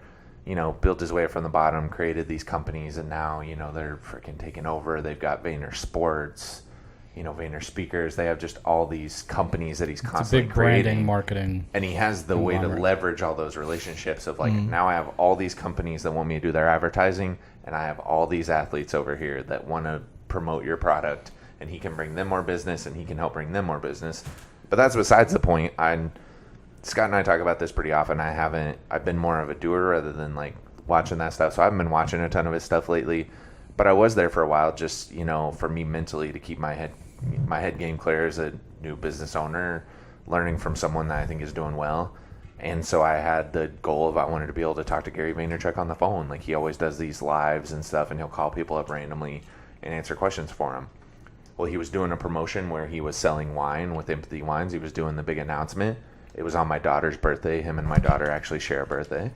built his way up from the bottom, created these companies, and now, they're freaking taking over. They've got Vayner Sports, Vayner Speakers. They have just all these companies that he's It's a constantly big branding, creating. marketing. And he has the way to conglomerate. leverage all those relationships of like, now I have all these companies that want me to do their advertising, and I have all these athletes over here that want to promote your product, and he can bring them more business, and he can help bring them more business. But that's besides the point. Scott and I talk about this pretty often. I've been more of a doer rather than like watching that stuff. So I haven't been watching a ton of his stuff lately, but I was there for a while, just for me mentally to keep my head game clear as a new business owner, learning from someone that I think is doing well. And so I had the goal of I wanted to be able to talk to Gary Vaynerchuk on the phone. Like he always does these lives and stuff, and he'll call people up randomly and answer questions for them. Well, he was doing a promotion where he was selling wine with Empathy Wines. He was doing the big announcement. It was on my daughter's birthday. Him and my daughter actually share a birthday.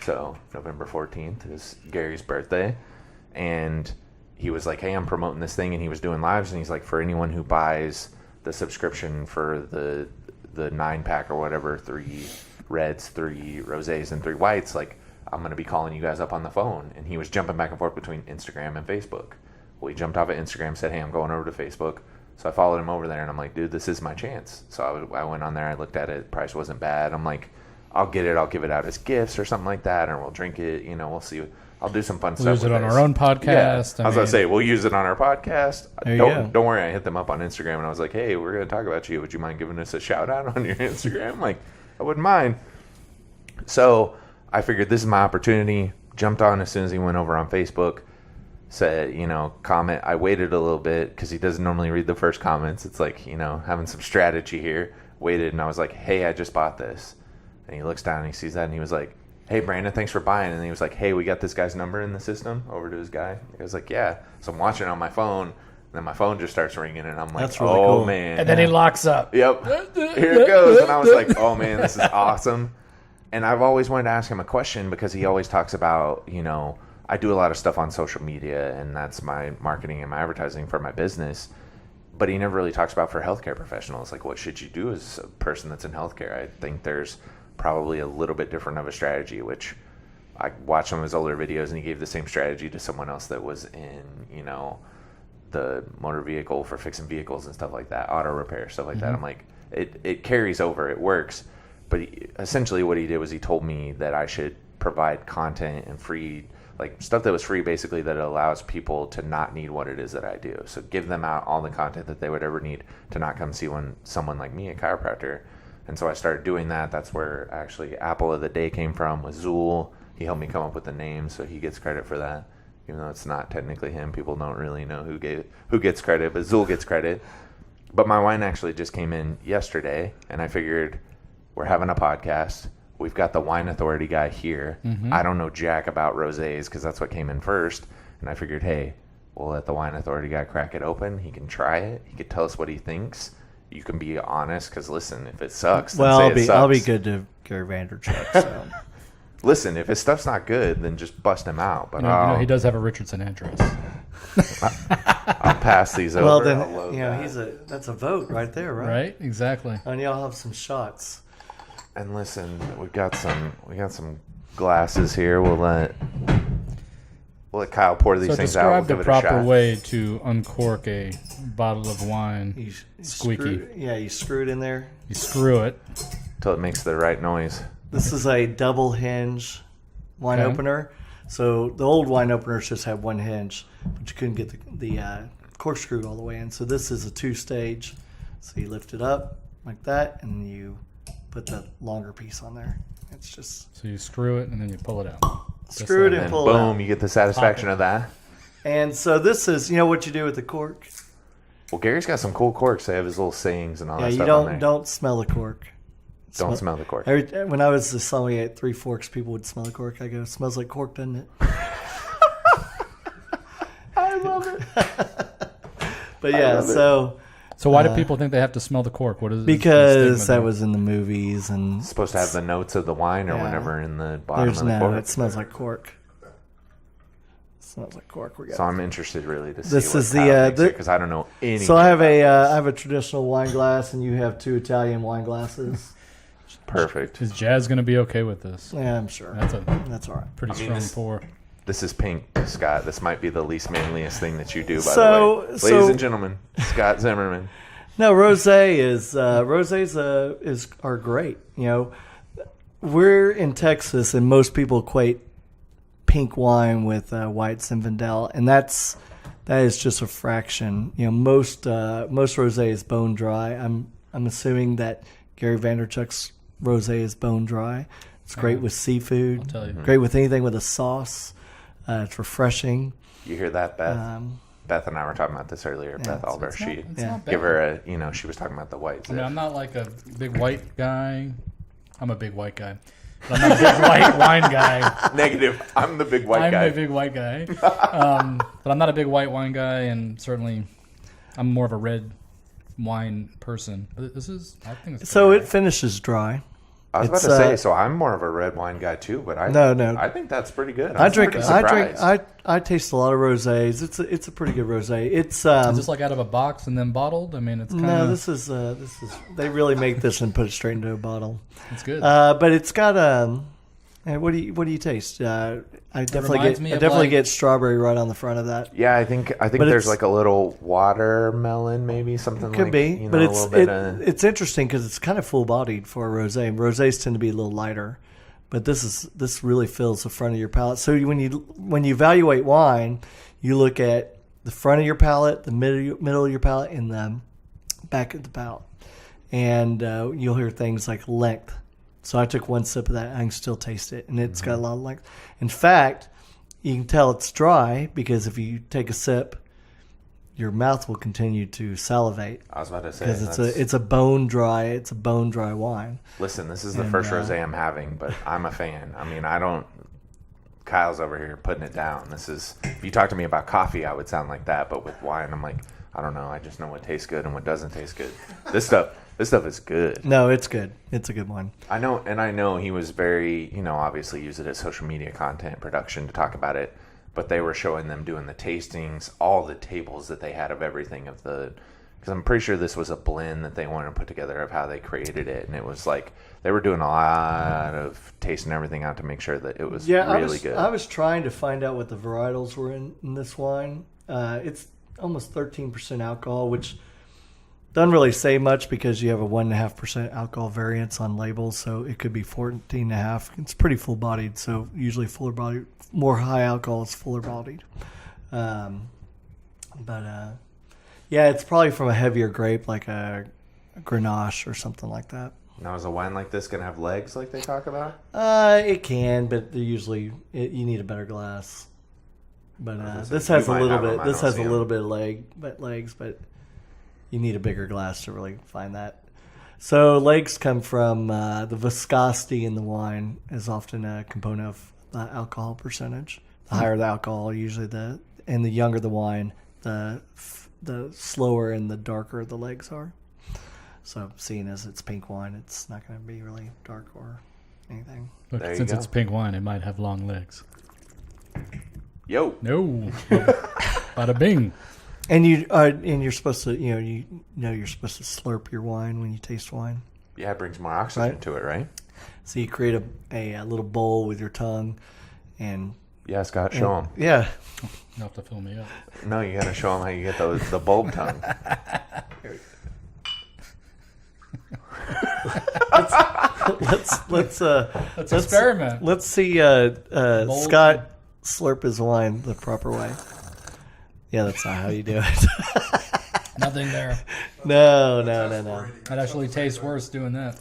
So November 14th is Gary's birthday. And he was like, hey, I'm promoting this thing. And he was doing lives. And he's like, for anyone who buys the subscription for the 9-pack or whatever, 3 reds, 3 rosés, and 3 whites, like I'm going to be calling you guys up on the phone. And he was jumping back and forth between Instagram and Facebook. Well, he jumped off of Instagram, said, hey, I'm going over to Facebook. So I followed him over there, and I'm like, dude, this is my chance. So I went on there, I looked at it, price wasn't bad. I'm like, I'll get it, I'll give it out as gifts or something like that, or we'll drink it, we'll see. I'll do some fun stuff. We'll use it on our own podcast. Yeah. I was going to say, we'll use it on our podcast. There you go. Don't worry, I hit them up on Instagram, and I was like, hey, we're going to talk about you. Would you mind giving us a shout out on your Instagram? Like, I wouldn't mind. So I figured this is my opportunity. Jumped on as soon as he went over on Facebook. Said, comment. I waited a little bit because he doesn't normally read the first comments. It's like, having some strategy here. Waited, and I was like, hey, I just bought this. And he looks down and he sees that, and he was like, hey, Brandon, thanks for buying. And he was like, hey, we got this guy's number in the system over to his guy. I was like, yeah. So I'm watching it on my phone, and then my phone just starts ringing, and I'm like, That's really oh, cool. man. And then he locks up. Yep. Here it goes. And I was like, oh, man, this is awesome. And I've always wanted to ask him a question because he always talks about, I do a lot of stuff on social media, and that's my marketing and my advertising for my business. But he never really talks about for healthcare professionals. Like, what should you do as a person that's in healthcare? I think there's probably a little bit different of a strategy, which I watched some of his older videos, and he gave the same strategy to someone else that was in, the motor vehicle for fixing vehicles and stuff like that, auto repair, stuff like that. I'm like, it carries over, it works. But essentially what he did was he told me that I should provide content and free, like stuff that was free basically that allows people to not need what it is that I do. So give them out all the content that they would ever need to not come see someone like me, a chiropractor. And so I started doing that. That's where actually Apple of the Day came from, with Zool. He helped me come up with the name, so he gets credit for that. Even though it's not technically him, people don't really know who gets credit, but Zool gets credit. But my wine actually just came in yesterday, and I figured we're having a podcast. We've got the wine authority guy here. I don't know jack about rosés because that's what came in first. And I figured, hey, we'll let the wine authority guy crack it open. He can try it. He can tell us what he thinks. You can be honest because, listen, if it sucks, then say it sucks. I'll be good to Gary Vaynerchuk. So. Listen, if his stuff's not good, then just bust him out. But he does have a Richardson address. I'll pass these over. Well, then, that's a vote right there, right? Right, exactly. And y'all have some shots. And listen, we got some glasses here. We'll let Kyle pour these things out. Describe the proper way to uncork a bottle of wine. You Squeaky. You screw it in there. You screw it until it makes the right noise. This is a double hinge wine opener. So the old wine openers just had one hinge, but you couldn't get the corkscrew all the way in. So this is a 2-stage. So you lift it up like that, and you put the longer piece on there. It's just so you screw it and then you pull it out. Screw it and pull it out. Boom! You get the satisfaction of that. And so this is, what you do with the cork. Well, Gary's got some cool corks. They have his little sayings and all that stuff. Yeah, on there. don't smell the cork. Don't smell the cork. When I was the sommelier at Three Forks, people would smell the cork. I go, it smells like cork, doesn't it? I love it. But yeah, so why do people think they have to smell the cork? What is it? Because that was in the movies and it's supposed to have the notes of the wine or whatever in the bottom of the cork. It smells like cork. Smells like cork. So I'm interested really to see this what is the because I don't know anything. So I have a traditional wine glass, and you have 2 Italian wine glasses. Perfect. Is Jazz going to be okay with this? Yeah, I'm sure. That's all right. Pretty strong pour. This is pink, Scott. This might be the least manliest thing that you do, by the way. Ladies and gentlemen, Scott Zimmerman. No, rosés are great. We're in Texas, and most people equate pink wine with white Zinfandel, and that is just a fraction. Most rosé is bone dry. I'm assuming that Gary Vaynerchuk's rosé is bone dry. It's great with seafood. I'll tell you. Great with anything with a sauce. It's refreshing. You hear that, Beth? Beth and I were talking about this earlier. Beth Alder, It's she not bad. give her a, she was talking about the white I mean, zip. I'm not like a big white guy. I'm a big white guy. But I'm not a big white wine guy. Negative. I'm the big white guy. I'm a big white guy. But I'm not a big white wine guy, and certainly I'm more of a red wine person. But I think it's So pretty it finishes dry. I was about to say, so I'm more of a red wine guy too, but No. I think that's pretty good. I taste a lot of rosés. It's a pretty good rosé. It's Is this like out of a box and then bottled? I mean, it's kind of... no. This is they really make this and put it straight into a bottle. It's good. But it's got what do you taste? I definitely get strawberry right on the front of that. Yeah, I think there's like a little watermelon, maybe something Could like be, but a little bit of... it's interesting because it's kind of full bodied for a rosé. Rosés tend to be a little lighter, but this really fills the front of your palate. So when you evaluate wine, you look at the front of your palate, the middle of your palate, and the back of the palate, and you'll hear things like length. So I took one sip of that. I can still taste it, and it's got a lot of length. In fact, you can tell it's dry because if you take a sip, your mouth will continue to salivate. I was about to say because it's a bone dry wine. Listen, this is the first rosé I'm having, but I'm a fan. I mean, Kyle's over here putting it down. If you talk to me about coffee, I would sound like that, but with wine, I'm like, I don't know. I just know what tastes good and what doesn't taste good. This stuff is good. No, it's good. It's a good one. I know he was very, obviously use it as social media content production to talk about it, but they were showing them doing the tastings, all the tables that they had of everything because I'm pretty sure this was a blend that they wanted to put together of how they created it, and it was like they were doing a lot of tasting everything out to make sure that it was really good. I was trying to find out what the varietals were in this wine. It's almost 13% alcohol, which doesn't really say much because you have a 1.5% alcohol variance on labels, so it could be 14.5. It's pretty full bodied, so usually fuller bodied, more high alcohol is fuller bodied. Yeah, it's probably from a heavier grape like a Grenache or something like that. Now, is a wine like this going to have legs like they talk about? It can, but you need a better glass. But this has a little bit. This has a little bit of legs, but you need a bigger glass to really find that. So legs come from the viscosity in the wine is often a component of the alcohol percentage. The higher the alcohol, usually the younger the wine, the slower and the darker the legs are. So seeing as it's pink wine, it's not going to be really dark or anything. Look, since it's pink wine, it might have long legs. Yo. No. Bada bing. And you're supposed to you're supposed to slurp your wine when you taste wine. Yeah, it brings more oxygen to it, right? So you create a little bowl with your tongue, and yeah, Scott, show them. Yeah, You have to fill me up. No, you got to show them how you get the bulb tongue. let's experiment. Let's see Scott slurp his wine the proper way. Yeah, that's not how you do it. Nothing there. No. That actually tastes worse doing that.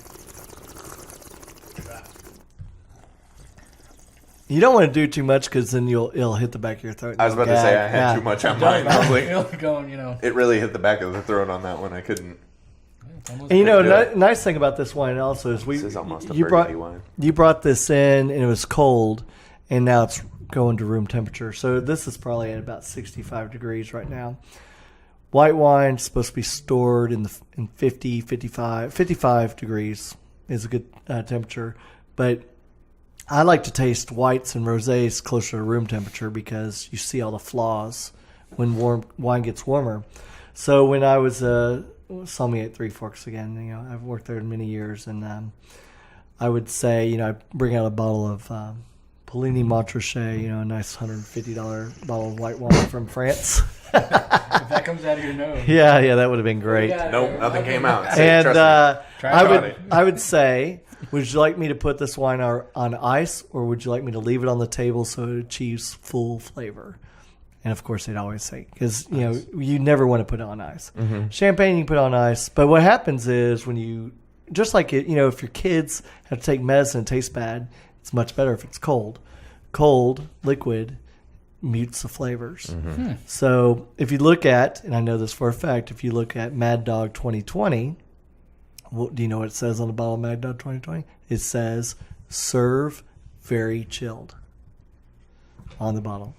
You don't want to do too much because then it'll hit the back of your throat. I was about to say I had too much on mine. I was like, going, it really hit the back of the throat on that one. I couldn't. And nice thing about this wine also is this is almost a burgundy wine. You brought this in and it was cold, and now it's going to room temperature. So this is probably at about 65 degrees right now. White wine is supposed to be stored in 55 degrees is a good temperature. But I like to taste whites and rosés closer to room temperature because you see all the flaws when wine gets warmer. So when I was saw me at Three Forks again, I've worked there many years, and I would say, I bring out a bottle of Polini Montrachet, a nice $150 bottle of white wine from France. If that comes out of your nose. Yeah, that would have been great. Nope, nothing came out. And I would say, would you like me to put this wine on ice, or would you like me to leave it on the table so it achieves full flavor? And of course, they'd always say, because you never want to put it on ice. Mm-hmm. Champagne you can put on ice, but what happens is when you just like it, if your kids have to take medicine and it tastes bad, it's much better if it's cold. Cold liquid mutes the flavors. Mm-hmm. So if you look at, and I know this for a fact, if you look at Mad Dog 2020, do you know what it says on the bottle of Mad Dog 2020? It says serve very chilled on the bottle.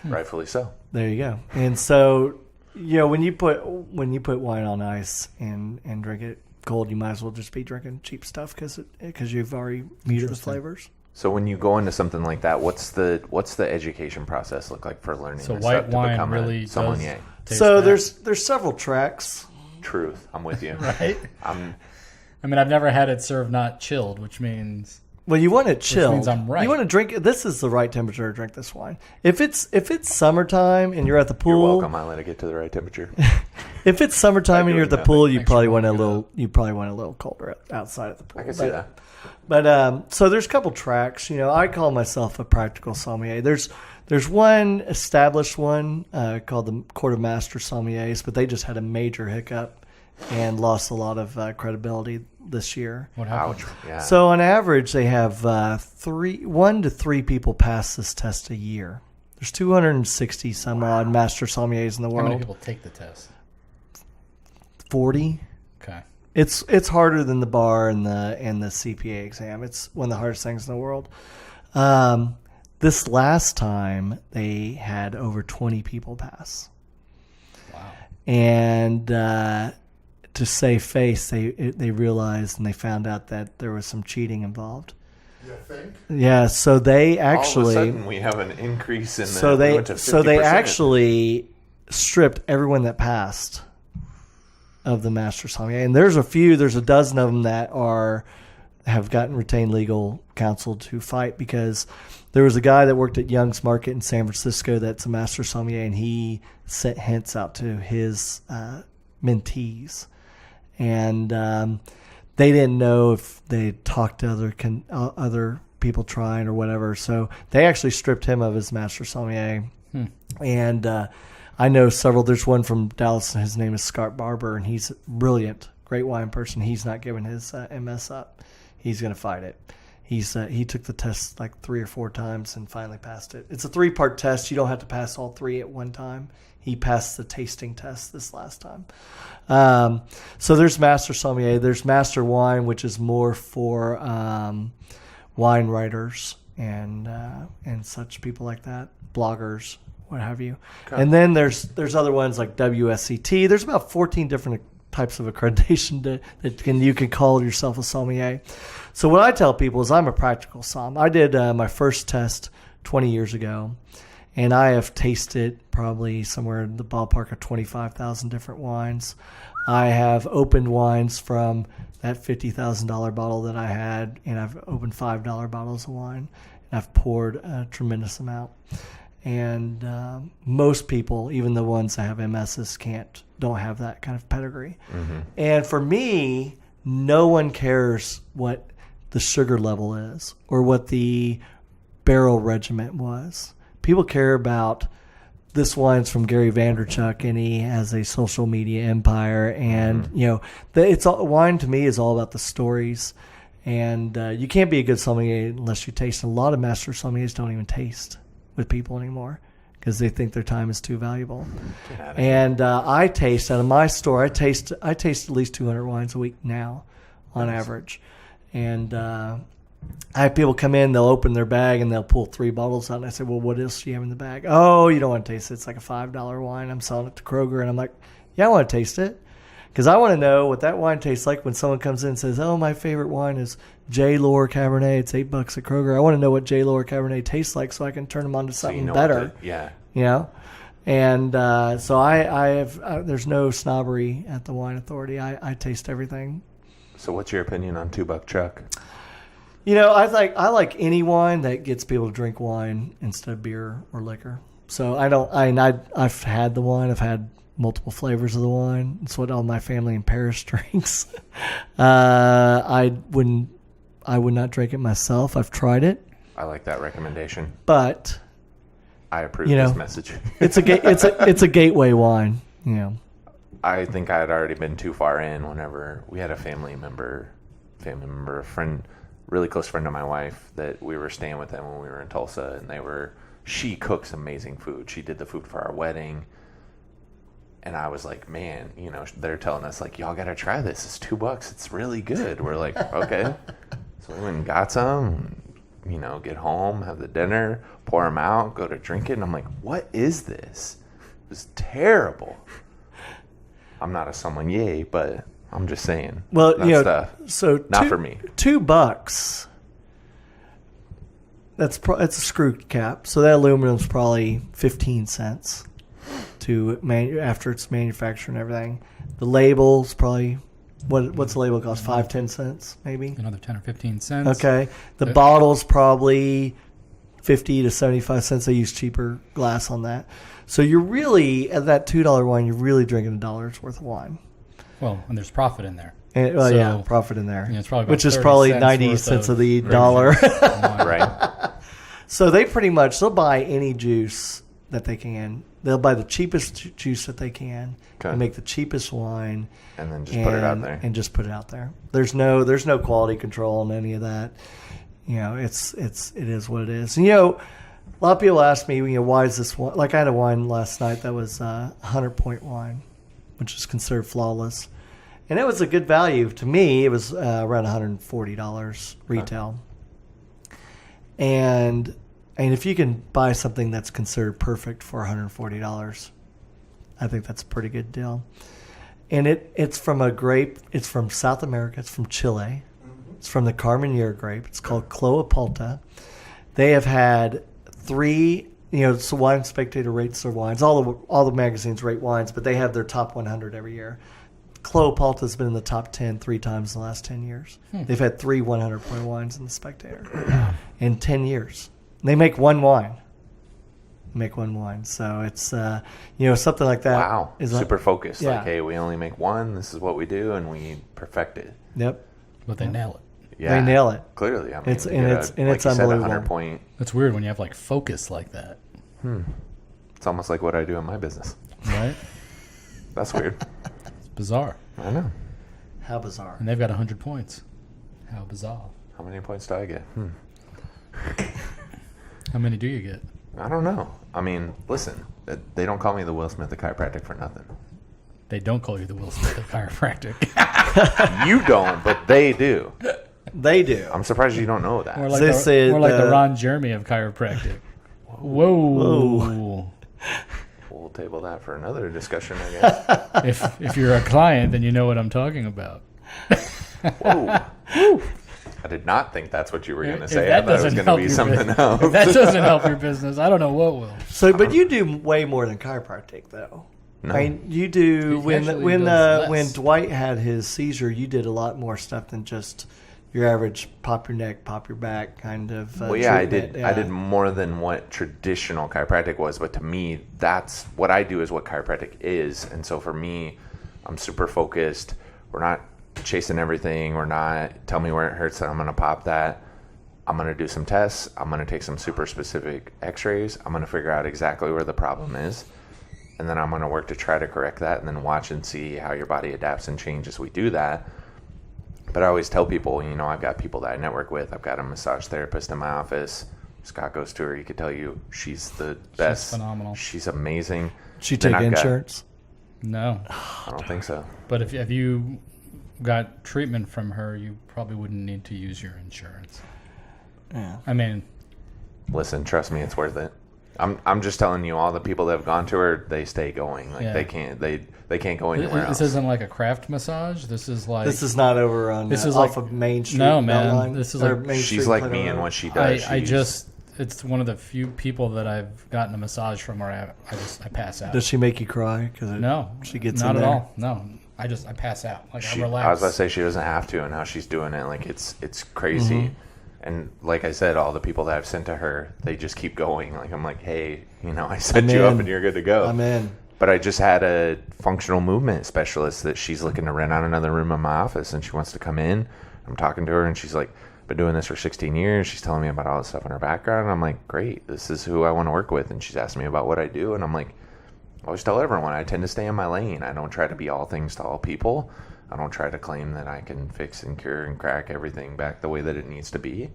Rightfully so. There you go. And so, when you put wine on ice and drink it cold, you might as well just be drinking cheap stuff because you've already muted the flavors. So when you go into something like that, what's the education process look like for learning? So this white stuff to wine become really a does sommelier? taste So bad. there's several tracks. Truth, I'm with you. right. I'm I mean, I've never had it served not chilled, which means Well, you want it chilled. means I'm right. You want to drink it. This is the right temperature to drink this wine. If it's summertime and you're at the You're pool, welcome. I let it get to the right temperature. if it's summertime and you're at the doing pool, nothing. you Thanks probably for want a bringing it little. You probably want a little colder outside of the pool. I can see that. But so there's a couple tracks. I call myself a practical sommelier. There's one established one called the Court of Master Sommeliers, but they just had a major hiccup and lost a lot of credibility this year. what happened? Ouch. Yeah. So on average, they have 1 to 3 people pass this test a year. There's 260 some odd master sommeliers in the How many world. people take the test? 40. Okay. It's harder than the bar and the CPA exam. It's one of the hardest things in the world. This last time they had over 20 people pass, Wow. and to save face, they realized and they found out that there was some cheating involved. You think? Yeah, so they all of a actually sudden we have an increase in the. so we they went to so they 50%. actually stripped everyone that passed of the master sommelier, and there's a dozen of them that have gotten retained legal counsel to fight, because there was a guy that worked at Young's Market in San Francisco that's a master sommelier, and he sent hints out to his mentees, and they didn't know if they talked to other people trying or whatever, so they actually stripped him of his master sommelier. And I know several. There's one from Dallas, and his name is Scott Barber, and he's brilliant, great wine person. He's not giving his MS up. He's going to fight it. He took the test like 3 or 4 times and finally passed it. It's a 3-part test. You don't have to pass all 3 at one time. He passed the tasting test this last time. So there's Master Sommelier. There's Master Wine, which is more for wine writers and such people like that, bloggers, what have you. Okay. And then there's other ones like WSET. There's about 14 different types of accreditation you can call yourself a sommelier. So what I tell people is I'm a practical somm. I did my first test 20 years ago, and I have tasted probably somewhere in the ballpark of 25,000 different wines. I have opened wines from that $50,000 bottle that I had, and I've opened $5 bottles of wine, and I've poured a tremendous amount. And most people, even the ones that have MSs, don't have that kind of pedigree. Mm-hmm. And for me, no one cares what the sugar level is or what the barrel regiment was. People care about this wine's from Gary Vaynerchuk, and he has a social media empire. And wine to me is all about the stories. And you can't be a good sommelier unless you taste. A lot of master sommeliers don't even taste with people anymore because they think their time is too valuable. And I taste out of my store. I taste at least 200 wines a week now, on average. And I have people come in, they'll open their bag and they'll pull 3 bottles out, and I say, "Well, what else do you have in the bag?" "Oh, you don't want to taste it. It's like a $5 wine. I'm selling it to Kroger." And I'm like, "Yeah, I want to taste it." Because I want to know what that wine tastes like when someone comes in and says, "Oh, my favorite wine is J. Lohr Cabernet. It's $8 at Kroger." I want to know what J. Lohr Cabernet tastes like so I can turn them on to something better. And so I have. There's no snobbery at the Wine Authority. I taste everything. So what's your opinion on $2 Chuck? I like any wine that gets people to drink wine instead of beer or liquor. So I've had the wine. I've had multiple flavors of the wine. It's what all my family in Paris drinks. I would not drink it myself. I've tried it, I like that recommendation. but I approve this message. it's a gateway wine. I think I had already been too far in whenever we had a family member family member, a friend, really close friend of my wife, that we were staying with them when we were in Tulsa, and she cooks amazing food. She did the food for our wedding. And I was like, man, they're telling us, like, y'all got to try this. It's $2. It's really good. We're like, okay. So we went and got some, get home, have the dinner, pour them out, go to drink it. And I'm like, what is this? It was terrible. I'm not a sommelier, but I'm just saying. Well, that stuff, so not for me. $2. It's a screw cap. So that aluminum's probably 15 cents. After it's manufactured and everything. The label's probably what's the label cost? 5-10 cents maybe, another 10 or 15 cents. Okay. The bottle's probably 50 to 75 cents. They use cheaper glass on that. So you're really, at that $2 wine, you're really drinking $1 worth of wine. Well, and there's profit in there. And, profit in there. It's probably which is probably 90 cents of the dollar. Right. So they'll buy any juice that they can. They'll buy the cheapest juice that they can and make the cheapest wine, and then just put it out there. And just put it out there. There's no quality control on any of that. It is what it is. And, a lot of people ask me, why is this wine? Like I had a wine last night that was 100-point wine, which is considered flawless, and it was a good value to me. It was around $140 retail, and if you can buy something that's considered perfect for $140, I think that's a pretty good deal. And it's from a grape. It's from South America. It's from Chile. It's from the Carmenere grape. It's called Cloapalta. They have had 3. So Wine Spectator rates their wines. All the magazines rate wines, but they have their top 100 every year. Cloapalta has been in the top 10 3 times in the last 10 years. They've had 3 100-point wines in the Spectator in 10 years. They make one wine. So it's, something like that. Wow. Is super focused. Yeah. Like, hey, we only make one. This is what we do, and we perfect it. Yep. But they nail it. Yeah. They nail it. Clearly. I mean, It's like you unbelievable. said, 100-point. It's weird when you have like focus like that. It's almost like what I do in my business. Right? That's weird. It's bizarre. I know. How bizarre. And they've got 100 points. How bizarre. How many points do I get? How many do you get? I don't know. I mean, listen, they don't call me the Will Smith of chiropractic for nothing. They don't call you the Will Smith of chiropractic. You don't, but they do. They do. I'm surprised you don't know that. More like, This the, is more like the the- Ron Jeremy of chiropractic. Whoa. We'll table that for another discussion, I guess. If you're a client, then you know what I'm talking about. Whoa. I did not think that's what you were going to If say. that I thought it was doesn't going to help be your something business- else. If that doesn't help your business, I don't know what will. So, but you do way more than chiropractic, though. No. I mean, you do He actually does when less. Dwight had his seizure, you did a lot more stuff than just your average pop your neck, pop your back kind of. Well, yeah, I treatment. did. I did more than what traditional chiropractic was, but to me, that's what I do is what chiropractic is, and so for me, I'm super focused. We're not chasing everything. We're not tell me where it hurts and I'm gonna pop that. I'm gonna do some tests. I'm gonna take some super specific X-rays. I'm gonna figure out exactly where the problem is, and then I'm gonna work to try to correct that, and then watch and see how your body adapts and changes as we do that. But I always tell people, I've got people that I network with. I've got a massage therapist in my office. Scott goes to her. He could tell you she's the best. She's phenomenal. She's amazing. She Then take I've got- insurance. No. I don't think so. But if you got treatment from her, you probably wouldn't need to use your insurance. Yeah. I mean, Listen, trust me, it's worth it. I'm just telling you, all the people that have gone to her, they stay going. Like Yeah. they can't go anywhere this else. isn't like a craft massage. This is like This is not over on This is off like- of Main Street. No, man. Beltline, This is or like- Main She's Street like Put me On. and what she does. it's one of the few people that I've gotten a massage from where I pass out. Does she make you cry? Because No, she gets not in at there. all. No, I pass out. Like I I relax. was about to say she doesn't have to, and how she's doing it, like it's crazy. Mm-hmm. And like I said, all the people that I've sent to her, they just keep going. Like I'm like, hey, I set I'm you up in. and you're good to go. I'm in. But I just had a functional movement specialist that she's looking to rent out another room in my office, and she wants to come in. I'm talking to her, and she's like, been doing this for 16 years. She's telling me about all this stuff in her background. And I'm like, great, this is who I want to work with. And she's asking me about what I do, and I'm like, I always tell everyone I tend to stay in my lane. I don't try to be all things to all people. I don't try to claim that I can fix and cure and crack everything back the way that it needs to be.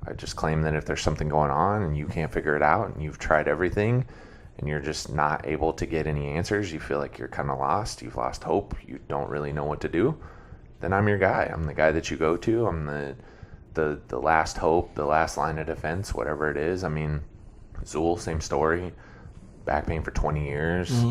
I just claim that if there's something going on and you can't figure it out and you've tried everything and you're just not able to get any answers, you feel like you're kind of lost, you've lost hope, you don't really know what to do, then I'm your guy. I'm the guy that you go to. I'm the last hope, the last line of defense, whatever it is. I mean, Zool, same story. Back pain for 20 years.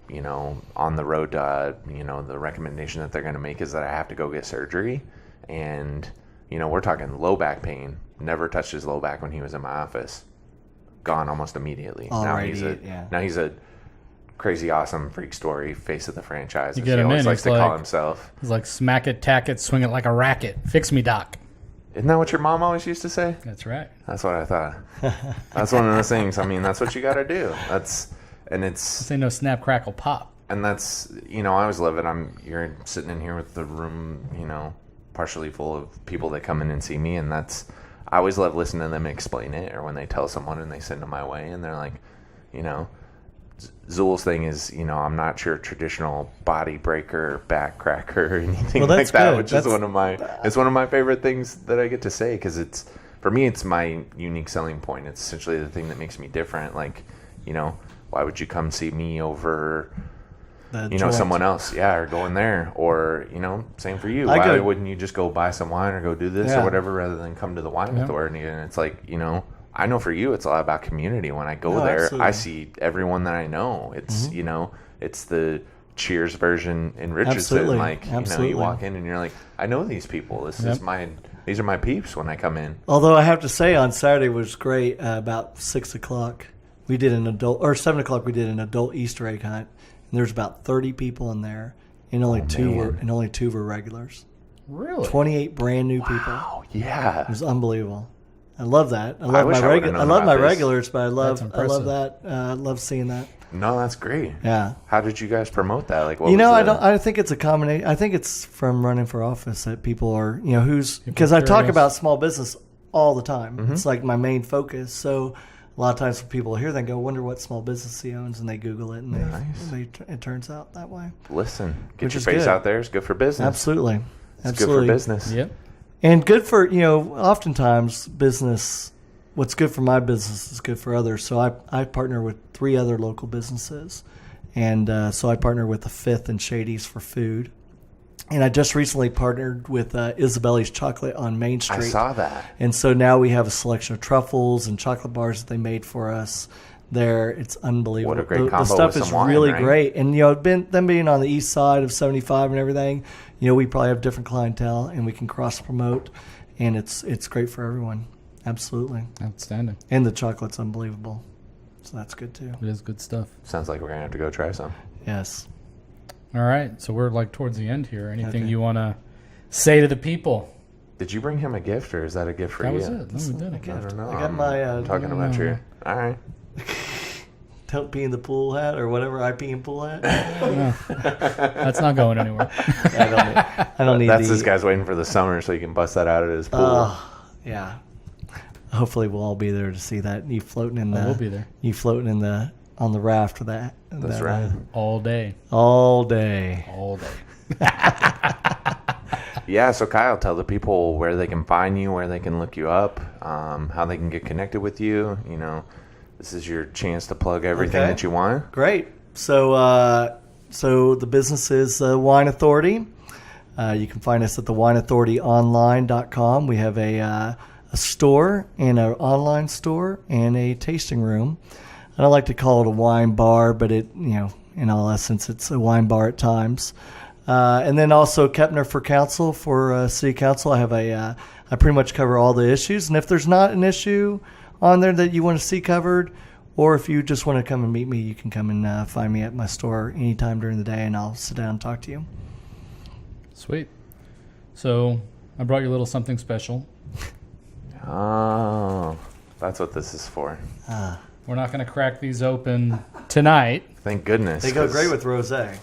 You know, on the road to, you know, the recommendation that they're going to make is that I have to go get surgery. And, you know, we're talking low back pain. Never touched his low back when he was in my office. Gone almost immediately. Alrighty, Now he's a crazy, awesome freak story, face of the franchise. You As get he him always in, likes he's to call like- himself. He's like, smack it, tack it, swing it like a racket. Fix me, doc. Isn't that what your mom always used to say? That's right. That's what I thought. That's one of the things. I mean, that's what you got to do. It's This ain't no snap, crackle, pop. and that's, you know, I always love it. You're sitting in here with the room, you know, partially full of people that come in and see me, and I always love listening to them explain it, or when they tell someone and they send them my way and they're like, you know, Zool's thing is, you know, I'm not your traditional body breaker, back cracker, or anything Well, like that's that, good. which That's- is one of my favorite things that I get to say, because for me, it's my unique selling point. It's essentially the thing that makes me different. Like, you know, why would you come see me over, you know, someone else? Yeah, or going there, or, you know, same for you. Why wouldn't you just go buy some wine or go do this or whatever, rather than come to the wine authority? And it's like, you know, I know for you, it's a lot about community. When I go there, absolutely. I see everyone that I know. It's, you know, it's the Cheers version in Richardson. Absolutely. Like, you know, Absolutely. you walk in and you're like, I know these people. These are my peeps when I come in. Although I have to say, on Saturday was great. About 6 o'clock, we did 7 o'clock, we did an adult Easter egg hunt. And there's about 30 people in there, and only two were regulars. Really? 28 brand new people. Oh, yeah. It was unbelievable. I love that. I wish I would've known love my about this. regulars, but I love impressive. that. I love seeing that. No, that's great. Yeah. How did you guys promote that? Like, what You know, was I think it's a combination. I think it's from running for office that people are, you know, because I talk curious. about small business all the time. Mm-hmm. It's like my main focus. So a lot of times when people hear, they go, "Wonder what small business he owns," and they Google it, and it turns out that way. Listen, get Which your is face good. out there. It's good for business. Absolutely, It's good for business. Yep. and good for, you know. Oftentimes, business. What's good for my business is good for others. So I partner with 3 other local businesses, and so I partner with the F.A.F.O and Shady's for food. And I just recently partnered with Isabelli's Chocolate on Main Street. I saw that. And so now we have a selection of truffles and chocolate bars that they made for us there. It's unbelievable. What a great The combo stuff with is some wine, really right? great. And, you know, them being on the east side of 75 and everything, you know, we probably have different clientele, and we can cross-promote, and it's great for everyone. Absolutely. Outstanding. And the chocolate's unbelievable. So that's good, too. It is good stuff. Sounds like we're going to have to go try some. Yes. All right. So we're like towards the end here. Anything Okay. you want to say to the people? Did you bring him a gift, or is that a gift for That you? was it. No, we did it. I don't know. I got my I'm talking about your... All right. Don't pee in the pool hat or whatever, I pee in pool hat. No. That's not going anywhere. I don't need That's the, this guy's waiting for the summer so he can bust that out at his pool. Yeah. Hopefully we'll all be there to see that. You floating in the We'll be there. You floating on the raft with that. That's right. All day. All day. All day. Yeah, so Kyle, tell the people where they can find you, where they can look you up, how they can get connected with you. You know, this is your chance to plug everything Okay. that you want. Great. So the business is Wine Authority. You can find us at thewineauthorityonline.com. We have a store and an online store and a tasting room. I don't like to call it a wine bar, but it, you know, in all essence, it's a wine bar at times. And then also Kepner for council, for city council. I have I pretty much cover all the issues. And if there's not an issue on there that you want to see covered, or if you just want to come and meet me, you can come and find me at my store anytime during the day, and I'll sit down and talk to you. Sweet. So I brought you a little something special. Oh, that's what this is for. We're not going to crack these open tonight. Thank goodness. They go 'cause great with rosé.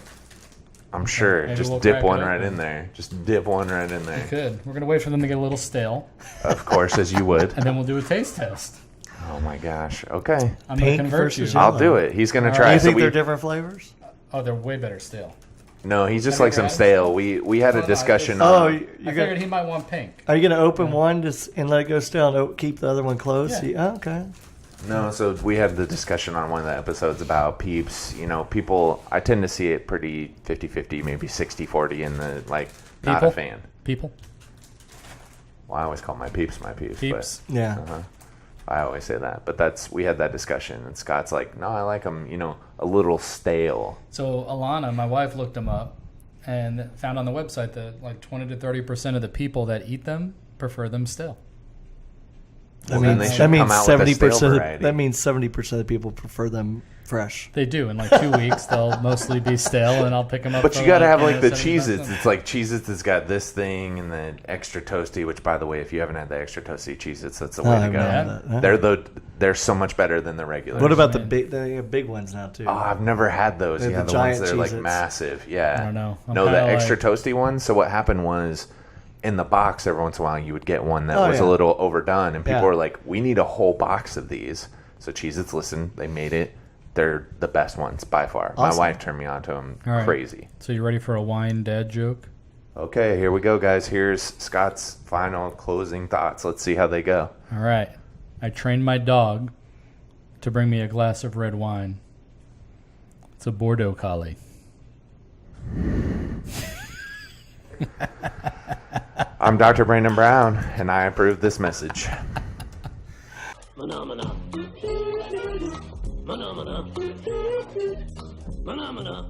I'm sure. Maybe Just we'll dip crack it one open. right in there. Just dip one right in there. Good. We're going to wait for them to get a little stale, Of course, as you would. and then we'll do a taste test. Oh my gosh. Okay. I'm going to Pink convert you. versus I'll yellow. do it. He's going to All try. right. Do you So think we, they're different flavors? Oh, they're way better stale. No, he just Have you likes them had stale. We had a discussion Oh, on. I you're figured gonna, he might want pink. are you going to open one and let it go stale and keep the other one closed? Yeah. Okay. No, so we had the discussion on one of the episodes about peeps. You know, people, I tend to see it pretty 50-50, maybe 60-40 in the, like, not People? a fan. People. Well, I always call my peeps my peeps. Peeps. Yeah. But, I always say that. But we had that discussion, and Scott's like, no, I like them, a little stale. So Alana, my wife, looked them up and found on the website that like 20 to 30% of the people that eat them prefer them stale. Well, then they should come out with a stale variety. That means 70% of the people prefer them fresh. They do. In like 2 weeks, they'll mostly be stale, and I'll pick them up. But for you got to have you like know, the 75 Cheez-Its. cents. It's like Cheez-Its has got this thing and the extra toasty, which, by the way, if you haven't had the extra toasty Cheez-Its, that's the way to go. Yeah. They're so much better than the regulars. What about the big? They have big ones now too. Oh, I've never had those. They're Yeah, the the ones giant that are like Cheez-Its. massive. Yeah. I don't know. I'm No, the kinda extra like- toasty ones. So what happened was, in the box, every once in a while, you would get one that Oh, was yeah. a little overdone, and people Yeah. were like, "We need a whole box of these." So Cheez-Its, listen, they made it. They're the best ones by far. Awesome. My wife turned me on to them. All right. Crazy. So you ready for a wine dad joke? Okay, here we go, guys. Here's Scott's final closing thoughts. Let's see how they go. All right. I trained my dog to bring me a glass of red wine. It's a Bordeaux Collie. I'm Dr. Brandon Brown, and I approve this message. Phenomena. Phenomena. Phenomena.